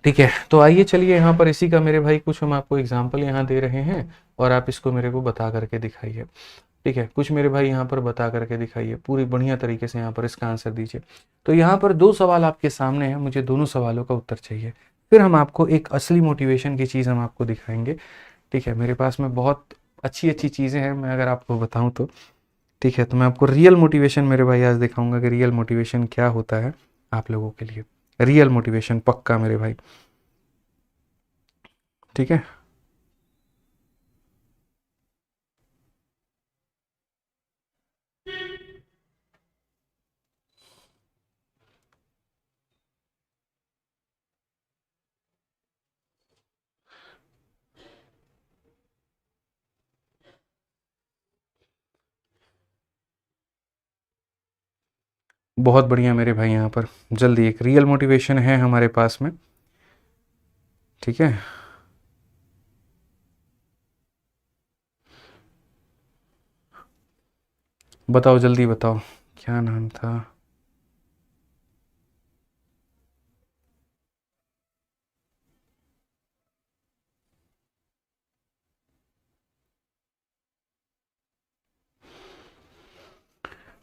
ठीक है, तो आइए चलिए यहाँ पर इसी का मेरे भाई कुछ हम आपको एग्जाम्पल यहाँ दे रहे हैं और आप इसको मेरे को बता करके दिखाइए। ठीक है, कुछ मेरे भाई यहाँ पर बता करके दिखाइए, पूरी बढ़िया तरीके से यहाँ पर इसका आंसर दीजिए। तो यहाँ पर दो सवाल आपके सामने हैं, मुझे दोनों सवालों का उत्तर चाहिए, फिर हम आपको एक असली मोटिवेशन की चीज़ हम आपको दिखाएंगे। ठीक है, मेरे पास में बहुत अच्छी अच्छी चीज़ें हैं, मैं अगर आपको बताऊँ तो। ठीक है, तो मैं आपको रियल मोटिवेशन मेरे भाई आज दिखाऊंगा कि रियल मोटिवेशन क्या होता है आप लोगों के लिए। रियल मोटिवेशन पक्का मेरे भाई। ठीक है, बहुत बढ़िया मेरे भाई। यहाँ पर जल्दी एक रियल मोटिवेशन है हमारे पास में। ठीक है, बताओ जल्दी बताओ, क्या नाम था?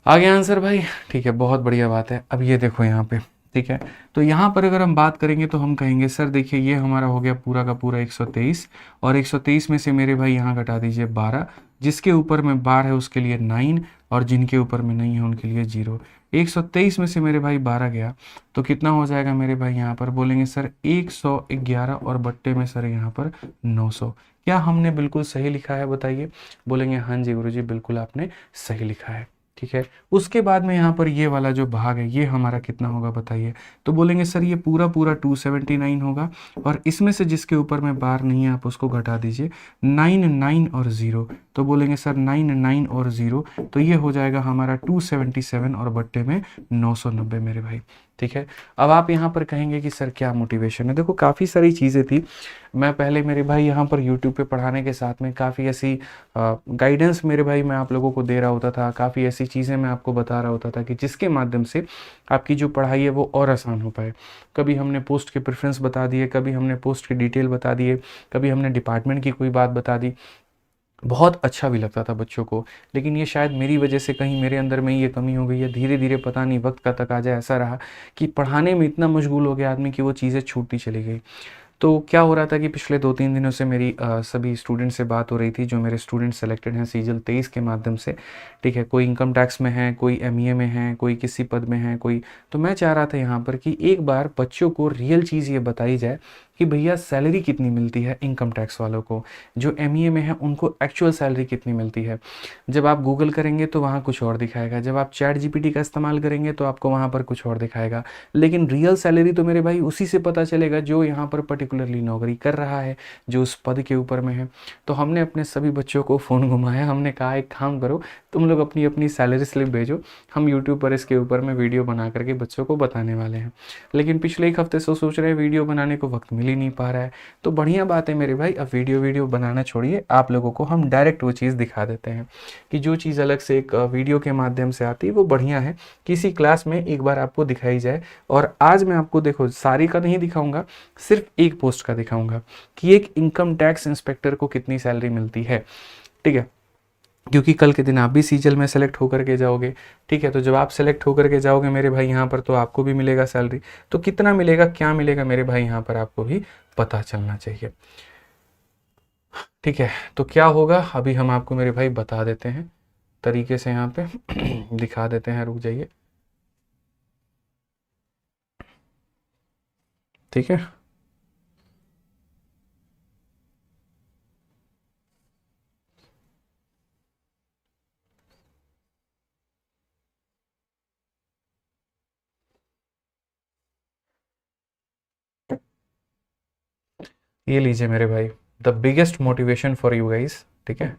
आगे आंसर भाई। ठीक है, बहुत बढ़िया बात है। अब ये देखो यहाँ पे, ठीक है, तो यहाँ पर अगर हम बात करेंगे तो हम कहेंगे सर देखिए ये हमारा हो गया पूरा का पूरा 123 और 123 में से मेरे भाई यहाँ घटा दीजिए 12, जिसके ऊपर में बार है उसके लिए 9 और जिनके ऊपर में नहीं है उनके लिए 0। 123 में से मेरे भाई 12 गया तो कितना हो जाएगा मेरे भाई? यहाँ पर बोलेंगे सर 111 और बट्टे में सर यहाँ पर 900। क्या हमने बिल्कुल सही लिखा है बताइए? बोलेंगे हाँ जी गुरुजी, बिल्कुल आपने सही लिखा है। ठीक है, उसके बाद में यहाँ पर ये वाला जो भाग है ये हमारा कितना होगा बताइए? तो बोलेंगे सर ये पूरा पूरा 279 होगा और इसमें से जिसके ऊपर में बार नहीं है आप उसको घटा दीजिए, 9, 9 और 0। तो बोलेंगे सर 9, 9 और 0, तो ये हो जाएगा हमारा 277 और बट्टे में 990 मेरे भाई। ठीक है, अब आप यहाँ पर कहेंगे कि सर क्या मोटिवेशन है? देखो काफ़ी सारी चीज़ें थी, मैं पहले मेरे भाई यहाँ पर यूट्यूब पे पढ़ाने के साथ में काफ़ी ऐसी गाइडेंस मेरे भाई मैं आप लोगों को दे रहा होता था, काफ़ी ऐसी चीज़ें मैं आपको बता रहा होता था कि जिसके माध्यम से आपकी जो पढ़ाई है वो और आसान हो पाए। कभी हमने पोस्ट के प्रेफरेंस बता दिए, कभी हमने पोस्ट की डिटेल बता दिए, कभी हमने डिपार्टमेंट की कोई बात बता दी। बहुत अच्छा भी लगता था बच्चों को। लेकिन ये शायद मेरी वजह से कहीं मेरे अंदर में ये कमी हो गई है, धीरे धीरे पता नहीं वक्त का तकाजा ऐसा रहा कि पढ़ाने में इतना मशगूल हो गया आदमी कि वो चीज़ें छूटती चली गई। तो क्या हो रहा था कि पिछले 2-3 दिनों से मेरी सभी स्टूडेंट से बात हो रही थी, जो मेरे स्टूडेंट सेलेक्टेड हैं सीजल 23 के माध्यम से, ठीक है। कोई इनकम टैक्स में है, कोई एमईए में है, कोई किसी पद में है, कोई। तो मैं चाह रहा था यहाँ पर कि एक बार बच्चों को रियल चीज़ ये बताई जाए कि भैया सैलरी कितनी मिलती है इनकम टैक्स वालों को, जो एमईए में है उनको एक्चुअल सैलरी कितनी मिलती है। जब आप गूगल करेंगे तो वहाँ कुछ और दिखाएगा, जब आप चैट जीपीटी का इस्तेमाल करेंगे तो आपको वहाँ पर कुछ और दिखाएगा। लेकिन रियल सैलरी तो मेरे भाई उसी से पता चलेगा जो यहाँ पर पर्टिकुलरली नौकरी कर रहा है, जो उस पद के ऊपर में है। तो हमने अपने सभी बच्चों को फ़ोन घुमाया, हमने कहा एक काम करो, तुम लोग अपनी अपनी सैलरी स्लिप भेजो, हम यूट्यूब पर इसके ऊपर में वीडियो बना करके बच्चों को बताने वाले हैं। लेकिन पिछले एक हफ्ते से सोच रहे हैं वीडियो बनाने को वक्त मिल ही नहीं पा रहा है। तो बढ़िया बात है मेरे भाई, अब वीडियो बनाना छोड़िए, आप लोगों को हम डायरेक्ट वो चीज़ दिखा देते हैं कि जो चीज़ अलग से एक वीडियो के माध्यम से आती है वो बढ़िया है किसी क्लास में एक बार आपको दिखाई जाए। और आज मैं आपको देखो सारी का नहीं दिखाऊंगा, सिर्फ एक पोस्ट का दिखाऊंगा कि एक इनकम टैक्स इंस्पेक्टर को कितनी सैलरी मिलती है, ठीक है। क्योंकि कल के दिन आप भी सीजल में सेलेक्ट होकर के जाओगे, ठीक है। तो जब आप सेलेक्ट होकर के जाओगे मेरे भाई यहाँ पर, तो आपको भी मिलेगा सैलरी। तो कितना मिलेगा, क्या मिलेगा मेरे भाई यहाँ पर आपको भी पता चलना चाहिए, ठीक है। तो क्या होगा अभी हम आपको मेरे भाई बता देते हैं तरीके से, यहाँ पे दिखा देते हैं, रुक जाइए, ठीक है। ये लीजिए मेरे भाई, the biggest motivation for you guys, ठीक है।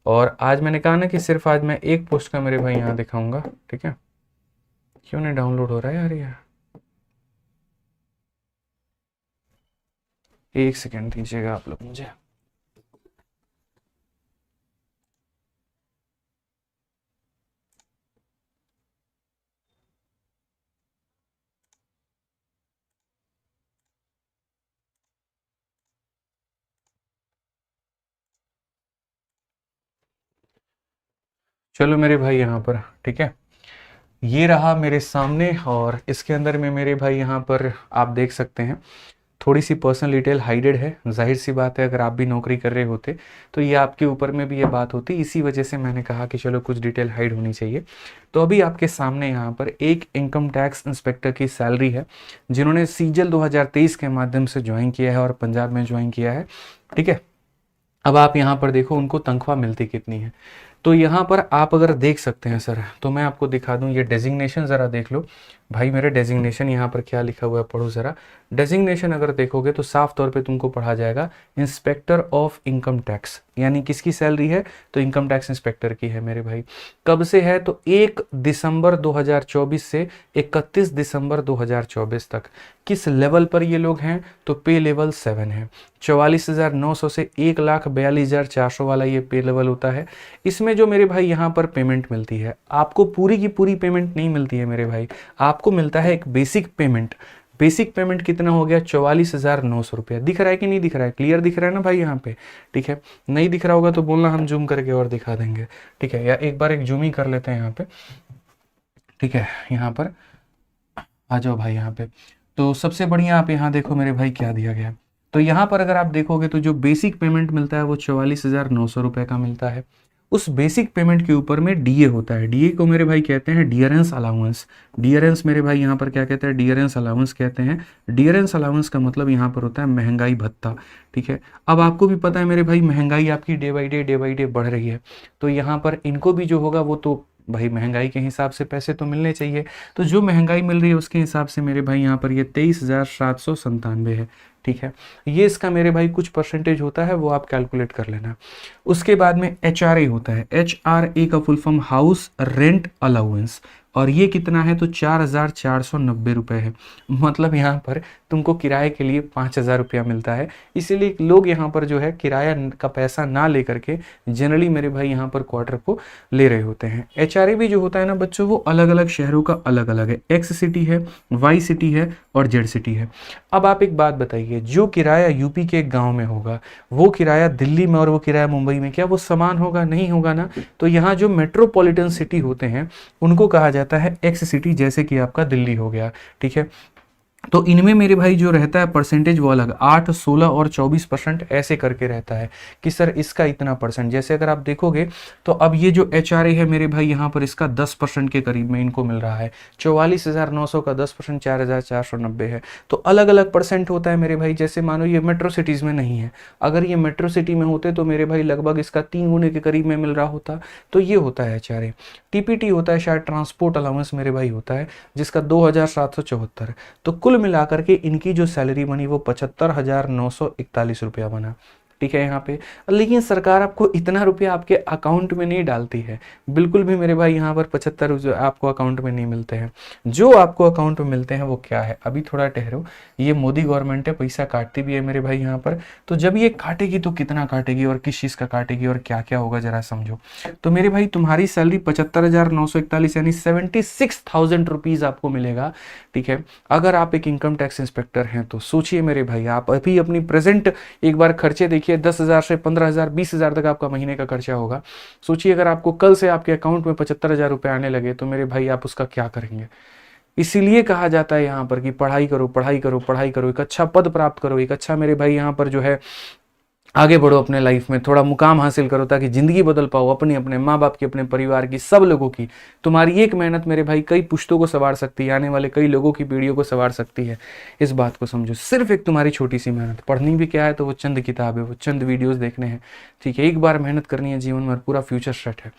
और आज मैंने कहा ना कि सिर्फ आज मैं एक पोस्ट का मेरे भाई यहाँ दिखाऊंगा, ठीक है। क्यों नहीं डाउनलोड हो रहा है यार ये, एक सेकेंड दीजिएगा आप लोग मुझे। चलो मेरे भाई यहाँ पर, ठीक है, ये रहा मेरे सामने। और इसके अंदर में मेरे भाई यहाँ पर आप देख सकते हैं थोड़ी सी पर्सनल डिटेल हाइडेड है। जाहिर सी बात है, अगर आप भी नौकरी कर रहे होते तो ये आपके ऊपर में भी ये बात होती, इसी वजह से मैंने कहा कि चलो कुछ डिटेल हाइड होनी चाहिए। तो अभी आपके सामने यहाँ पर एक इनकम टैक्स इंस्पेक्टर की सैलरी है, जिन्होंने सीजल 2023 के माध्यम से ज्वाइन किया है और पंजाब में ज्वाइन किया है, ठीक है। अब आप यहाँ पर देखो उनको तनख्वाह मिलती कितनी है। तो यहाँ पर आप अगर देख सकते हैं सर, तो मैं आपको दिखा दूँ, ये डेजिग्नेशन ज़रा देख लो भाई। मेरे डेजिग्नेशन यहाँ पर क्या लिखा हुआ है पढ़ो ज़रा। डेजिग्नेशन अगर देखोगे तो साफ तौर पे तुमको पढ़ा जाएगा इंस्पेक्टर ऑफ इनकम टैक्स, यानी किसकी सैलरी है, तो इनकम टैक्स इंस्पेक्टर की है मेरे भाई। कब से है, तो 1 दिसंबर 2024 से 31 दिसंबर 2024 तक। किस लेवल पर ये लोग हैं, तो पे लेवल 7 है। 44,900 से 1,42,400 वाला ये पे लेवल होता है। इसमें जो मेरे भाई यहाँ पर पेमेंट मिलती है, आपको पूरी की पूरी पेमेंट नहीं मिलती है मेरे भाई, आपको मिलता है एक बेसिक पेमेंट। बेसिक पेमेंट कितना हो गया, 44,900 रुपया। दिख रहा है कि नहीं दिख रहा है, क्लियर दिख रहा है ना भाई यहाँ पे, ठीक है। नहीं दिख रहा होगा तो बोलना, हम जूम करके और दिखा देंगे, ठीक है। या एक बार एक जूम ही कर लेते हैं यहाँ पे, ठीक है। यहाँ पर आ जाओ भाई यहाँ पे। तो सबसे बढ़िया आप यहाँ देखो मेरे भाई क्या दिया गया है। तो यहाँ पर अगर आप देखोगे तो जो बेसिक पेमेंट मिलता है वो 44,900 रुपये का मिलता है। उस बेसिक पेमेंट के ऊपर में डीए होता है। डीए को मेरे भाई कहते हैं डियरेंस अलाउंस। डियरेंस मेरे भाई यहाँ पर क्या कहते हैं, डियरेंस अलाउंस कहते हैं। डियरेंस अलाउंस का मतलब यहाँ पर होता है महंगाई भत्ता, ठीक है। अब आपको भी पता है मेरे भाई, महंगाई आपकी डे बाई डे बढ़ रही है। तो यहाँ पर इनको भी जो होगा वो तो भाई महंगाई के हिसाब से पैसे तो मिलने चाहिए। तो जो महंगाई मिल रही है उसके हिसाब से मेरे भाई यहाँ पर ये 23,797 है, ठीक है। ये इसका मेरे भाई कुछ परसेंटेज होता है, वो आप कैलकुलेट कर लेना। उसके बाद में HRA होता है। HRA का full farm house rent allowance, और ये कितना है, तो 4,490 रुपये है। मतलब यहाँ पर तुमको किराए के लिए 5,000 रुपया मिलता है। इसीलिए लोग यहाँ पर जो है किराया का पैसा ना लेकर के जनरली मेरे भाई यहाँ पर क्वार्टर को ले रहे होते हैं। HRA भी जो होता है ना बच्चों, वो अलग अलग शहरों का अलग अलग है। X सिटी है, Y सिटी है और Z सिटी है। अब आप एक बात बताइए, बताइए, जो किराया यूपी के गांव में होगा वो किराया दिल्ली में और वो किराया मुंबई में, क्या वो समान होगा? नहीं होगा ना। तो यहाँ जो मेट्रोपॉलिटन सिटी होते हैं उनको कहा जाता है एक्स सिटी, जैसे कि आपका दिल्ली हो गया, ठीक है। तो इनमें मेरे भाई जो रहता है परसेंटेज वो अलग 8, 16 और 24% ऐसे करके रहता है कि सर इसका इतना परसेंट। जैसे अगर आप देखोगे तो अब ये जो HRA है मेरे भाई यहाँ पर इसका 10% के करीब में इनको मिल रहा है। 44,900 का 10% 4,490 है। तो अलग अलग परसेंट होता है मेरे भाई। जैसे मानो ये मेट्रो सिटीज़ में नहीं है, अगर ये मेट्रो सिटी में होते तो मेरे भाई लगभग इसका 3 गुने के करीब में मिल रहा होता। तो ये होता है HRA। TPT होता है शायद ट्रांसपोर्ट अलाउंस मेरे भाई होता है, जिसका 2,774। तो कुल मिलाकर के इनकी जो सैलरी बनी वो 75,941 रुपया बना, ठीक है यहाँ पे। लेकिन सरकार आपको इतना रुपया आपके अकाउंट में नहीं डालती है, बिल्कुल भी मेरे भाई। यहाँ पर 75 आपको अकाउंट में नहीं मिलते हैं। जो आपको अकाउंट में मिलते हैं वो क्या है, अभी थोड़ा ठहरो, ये मोदी गवर्नमेंट है, पैसा काटती भी है मेरे भाई यहाँ पर। तो जब ये काटेगी तो कितना काटेगी और किस चीज़ का काटेगी और क्या क्या होगा जरा समझो। तो मेरे भाई तुम्हारी सैलरी 75,941 यानी 76,000 रुपीज़ आपको मिलेगा, ठीक है। अगर आप एक इनकम टैक्स इंस्पेक्टर हैं तो सोचिए मेरे भाई, आप अभी अपनी प्रेजेंट एक बार खर्चे देखिए, 10,000 से 15,000 20,000 तक आपका महीने का खर्चा होगा। सोचिए अगर आपको कल से आपके अकाउंट में 75,000 रुपए आने लगे तो मेरे भाई आप उसका क्या करेंगे। इसीलिए कहा जाता है यहाँ पर कि पढ़ाई करो, पढ़ाई करो, पढ़ाई करो, एक अच्छा पद प्राप्त करो, एक अच्छा मेरे भाई यहाँ पर जो है आगे बढ़ो अपने लाइफ में, थोड़ा मुकाम हासिल करो ताकि जिंदगी बदल पाओ अपनी, अपने माँ बाप की, अपने परिवार की, सब लोगों की। तुम्हारी एक मेहनत मेरे भाई कई पुश्तों को संवार सकती है, आने वाले कई लोगों की पीढ़ियों को संवार सकती है। इस बात को समझो, सिर्फ एक तुम्हारी छोटी सी मेहनत। पढ़नी भी क्या है, तो वो चंद किताब है, वो चंद वीडियोज देखने हैं, ठीक है। एक बार मेहनत करनी है जीवन में और पूरा फ्यूचर सेट है।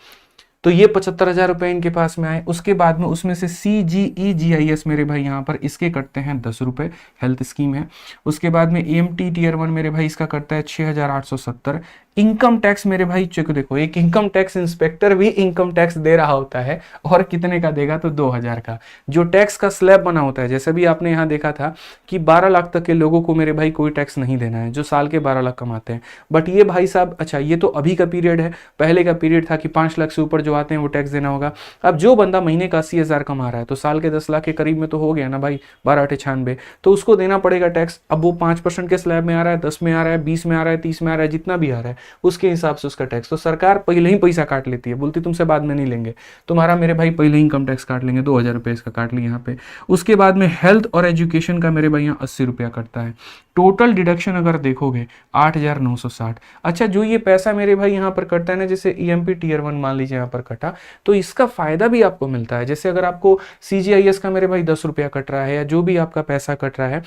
तो ये 75,000 रुपए इनके पास में आए। उसके बाद में उसमें से CGE-GIS मेरे भाई यहाँ पर इसके कटते हैं 10 रुपए, हेल्थ स्कीम है। उसके बाद में AMT Tier 1 मेरे भाई इसका कटता है 6,870। इनकम टैक्स मेरे भाई चेक देखो, एक इनकम टैक्स इंस्पेक्टर भी इनकम टैक्स दे रहा होता है, और कितने का देगा, तो 2,000 का। जो टैक्स का स्लैब बना होता है, जैसे भी आपने यहाँ देखा था कि 12 लाख तक के लोगों को मेरे भाई कोई टैक्स नहीं देना है, जो साल के 12 लाख कमाते हैं। बट ये भाई साहब, अच्छा ये तो अभी का पीरियड है, पहले का पीरियड था कि 5 लाख से ऊपर जो आते हैं वो टैक्स देना होगा। अब जो बंदा महीने का 80,000 कमा रहा है तो साल के 10 लाख के करीब में तो हो गया ना भाई, 12×8 = 96, तो उसको देना पड़ेगा टैक्स। अब वो 5% के स्लैब में आ रहा है, 10 में आ रहा है, 20 में आ रहा है, 30 में आ रहा है, जितना भी आ रहा है उसके हिसाब से उसका टैक्स। तो सरकार पहले ही पैसा काट लेती है, बोलती तुमसे बाद में नहीं लेंगे, तुम्हारा मेरे भाई पहले ही इनकम टैक्स काट लेंगे, 2,000 रुपये इसका काट लिया यहाँ पे। उसके बाद में हेल्थ और एजुकेशन का मेरे भाई यहाँ 80 रुपया कटता है। टोटल डिडक्शन अगर देखोगे 8,960। अच्छा, जो ये पैसा मेरे भाई यहाँ पर कटता है ना, जैसे EMP Tier 1 मान लीजिए यहाँ पर कटा, तो इसका फायदा भी आपको मिलता है। जैसे अगर आपको CGIS का मेरे भाई 10 रुपया कट रहा है, या जो भी आपका पैसा कट रहा है,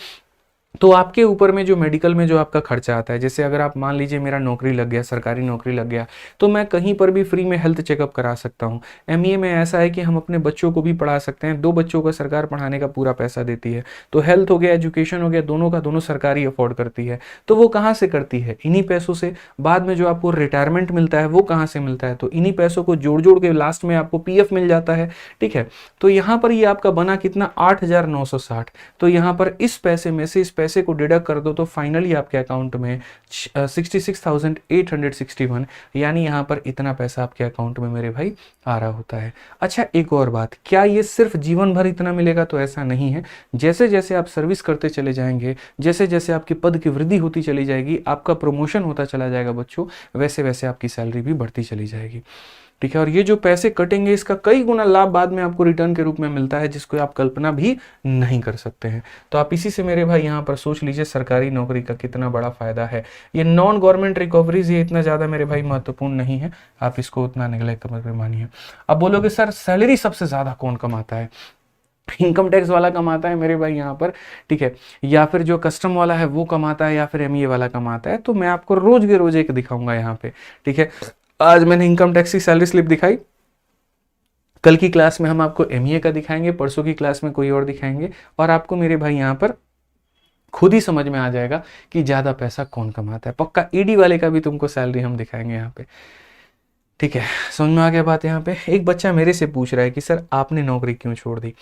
तो आपके ऊपर में जो मेडिकल में जो आपका खर्चा आता है, जैसे अगर आप मान लीजिए मेरा नौकरी लग गया, सरकारी नौकरी लग गया, तो मैं कहीं पर भी फ्री में हेल्थ चेकअप करा सकता हूँ। MA में ऐसा है कि हम अपने बच्चों को भी पढ़ा सकते हैं, 2 बच्चों का सरकार पढ़ाने का पूरा पैसा देती है। तो हेल्थ हो गया, एजुकेशन हो गया, दोनों का दोनों सरकारी अफोर्ड करती है। तो वो कहाँ से करती है, इन्हीं पैसों से। बाद में जो आपको रिटायरमेंट मिलता है वो कहाँ से मिलता है, तो इन्हीं पैसों को जोड़ जोड़ के लास्ट में आपको PF मिल जाता है, ठीक है। तो यहाँ पर ये आपका बना कितना, 8,960। तो यहाँ पर इस पैसे में से इस पैसे को डिडक्ट कर दो तो फाइनली आपके अकाउंट में 66,861, यानी यहाँ पर इतना पैसा आपके अकाउंट में मेरे भाई आ रहा होता है। अच्छा, एक और बात, क्या ये सिर्फ जीवन भर इतना मिलेगा, तो ऐसा नहीं है। जैसे जैसे आप सर्विस करते चले जाएंगे, जैसे जैसे आपके पद की वृद्धि होती चली जाएगी, आपका प्रमोशन होता चला जाएगा बच्चों, वैसे वैसे आपकी सैलरी भी बढ़ती चली जाएगी, ठीक है। और ये जो पैसे कटेंगे इसका कई गुना लाभ बाद में आपको रिटर्न के रूप में मिलता है, जिसको आप कल्पना भी नहीं कर सकते हैं। तो आप इसी से मेरे भाई यहाँ पर सोच लीजिए सरकारी नौकरी का कितना बड़ा फायदा है। ये नॉन गवर्नमेंट रिकवरीज ये इतना ज़्यादा मेरे भाई महत्वपूर्ण नहीं है, आप इसको उतना नेग्लेक्ट मत मानिए। अब बोलोगे सर सैलरी सबसे ज़्यादा कौन कमाता है, इनकम टैक्स वाला कमाता है मेरे भाई यहाँ पर, ठीक है, या फिर जो कस्टम वाला है वो कमाता है, या फिर MA वाला कमाता है। तो मैं आपको रोज के रोज एक दिखाऊंगा यहाँ पे, ठीक है। आज मैंने इनकम टैक्स की सैलरी स्लिप दिखाई, कल की क्लास में हम आपको MA का दिखाएंगे, परसों की क्लास में कोई और दिखाएंगे, और आपको मेरे भाई यहाँ पर खुद ही समझ में आ जाएगा कि ज़्यादा पैसा कौन कमाता है। पक्का ED वाले का भी तुमको सैलरी हम दिखाएंगे यहाँ पे, ठीक है। समझ में आ गया बात। यहाँ पे एक बच्चा मेरे से पूछ रहा है कि सर आपने नौकरी क्यों छोड़ दी।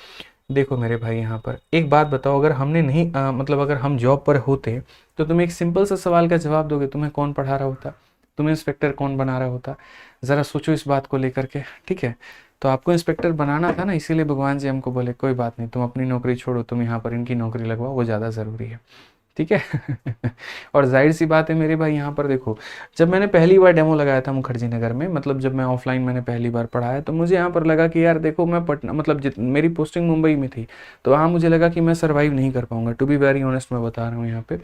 देखो मेरे भाई यहाँ पर एक बात बताओ, अगर हमने नहीं मतलब अगर हम जॉब पर होते तो तुम एक सिंपल सा सवाल का जवाब दोगे, तुम्हें कौन पढ़ा रहा होता, तुम्हें इंस्पेक्टर कौन बना रहा होता। ज़रा सोचो इस बात को लेकर के, ठीक है। तो आपको इंस्पेक्टर बनाना था ना, इसीलिए भगवान जी हमको बोले कोई बात नहीं, तुम अपनी नौकरी छोड़ो, तुम यहाँ पर इनकी नौकरी लगवाओ, वो ज़्यादा ज़रूरी है, ठीक है। और जाहिर सी बात है मेरे भाई, यहाँ पर देखो, जब मैंने पहली बार डेमो लगाया था मुखर्जी नगर में, मतलब जब मैं ऑफलाइन मैंने पहली बार पढ़ाया, तो मुझे यहाँ पर लगा कि यार देखो, मैं पटना, मतलब मेरी पोस्टिंग मुंबई में थी, तो वहाँ मुझे लगा कि मैं सर्वाइव नहीं कर पाऊंगा। टू बी वेरी ऑनेस्ट मैं बता रहा हूँ यहाँ पे,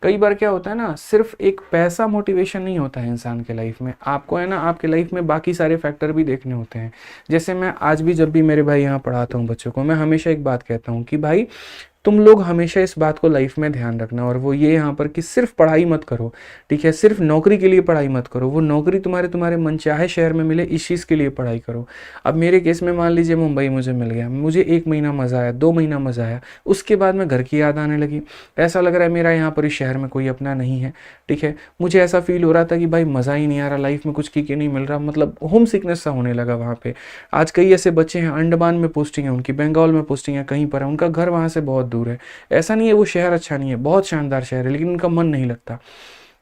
कई बार क्या होता है ना, सिर्फ एक पैसा मोटिवेशन नहीं होता है इंसान के लाइफ में, आपको है ना आपके लाइफ में बाकी सारे फैक्टर भी देखने होते हैं। जैसे मैं आज भी जब भी मेरे भाई यहाँ पढ़ाता हूँ बच्चों को, मैं हमेशा एक बात कहता हूँ कि भाई तुम लोग हमेशा इस बात को लाइफ में ध्यान रखना, और वो ये यहाँ पर कि सिर्फ पढ़ाई मत करो, ठीक है, सिर्फ नौकरी के लिए पढ़ाई मत करो, वो नौकरी तुम्हारे मनचाहे शहर में मिले इस चीज़ के लिए पढ़ाई करो। अब मेरे केस में मान लीजिए मुंबई मुझे मिल गया, मुझे 1 महीना मज़ा आया, 2 महीना मज़ा आया, उसके बाद में घर की याद आने लगी, ऐसा लग रहा है मेरा यहाँ पर इस शहर में कोई अपना नहीं है, ठीक है, मुझे ऐसा फील हो रहा था कि भाई मज़ा ही नहीं आ रहा, लाइफ में कुछ की नहीं मिल रहा, मतलब होम सिकनेस सा होने लगा वहाँ पे। आज कई ऐसे बच्चे हैं, अंडमान में पोस्टिंग है उनकी, बंगाल में पोस्टिंग है, कहीं पर है, उनका घर वहाँ से बहुत दूर है। ऐसा नहीं है वो शहर अच्छा नहीं है, बहुत शानदार शहर है, लेकिन उनका मन नहीं लगता।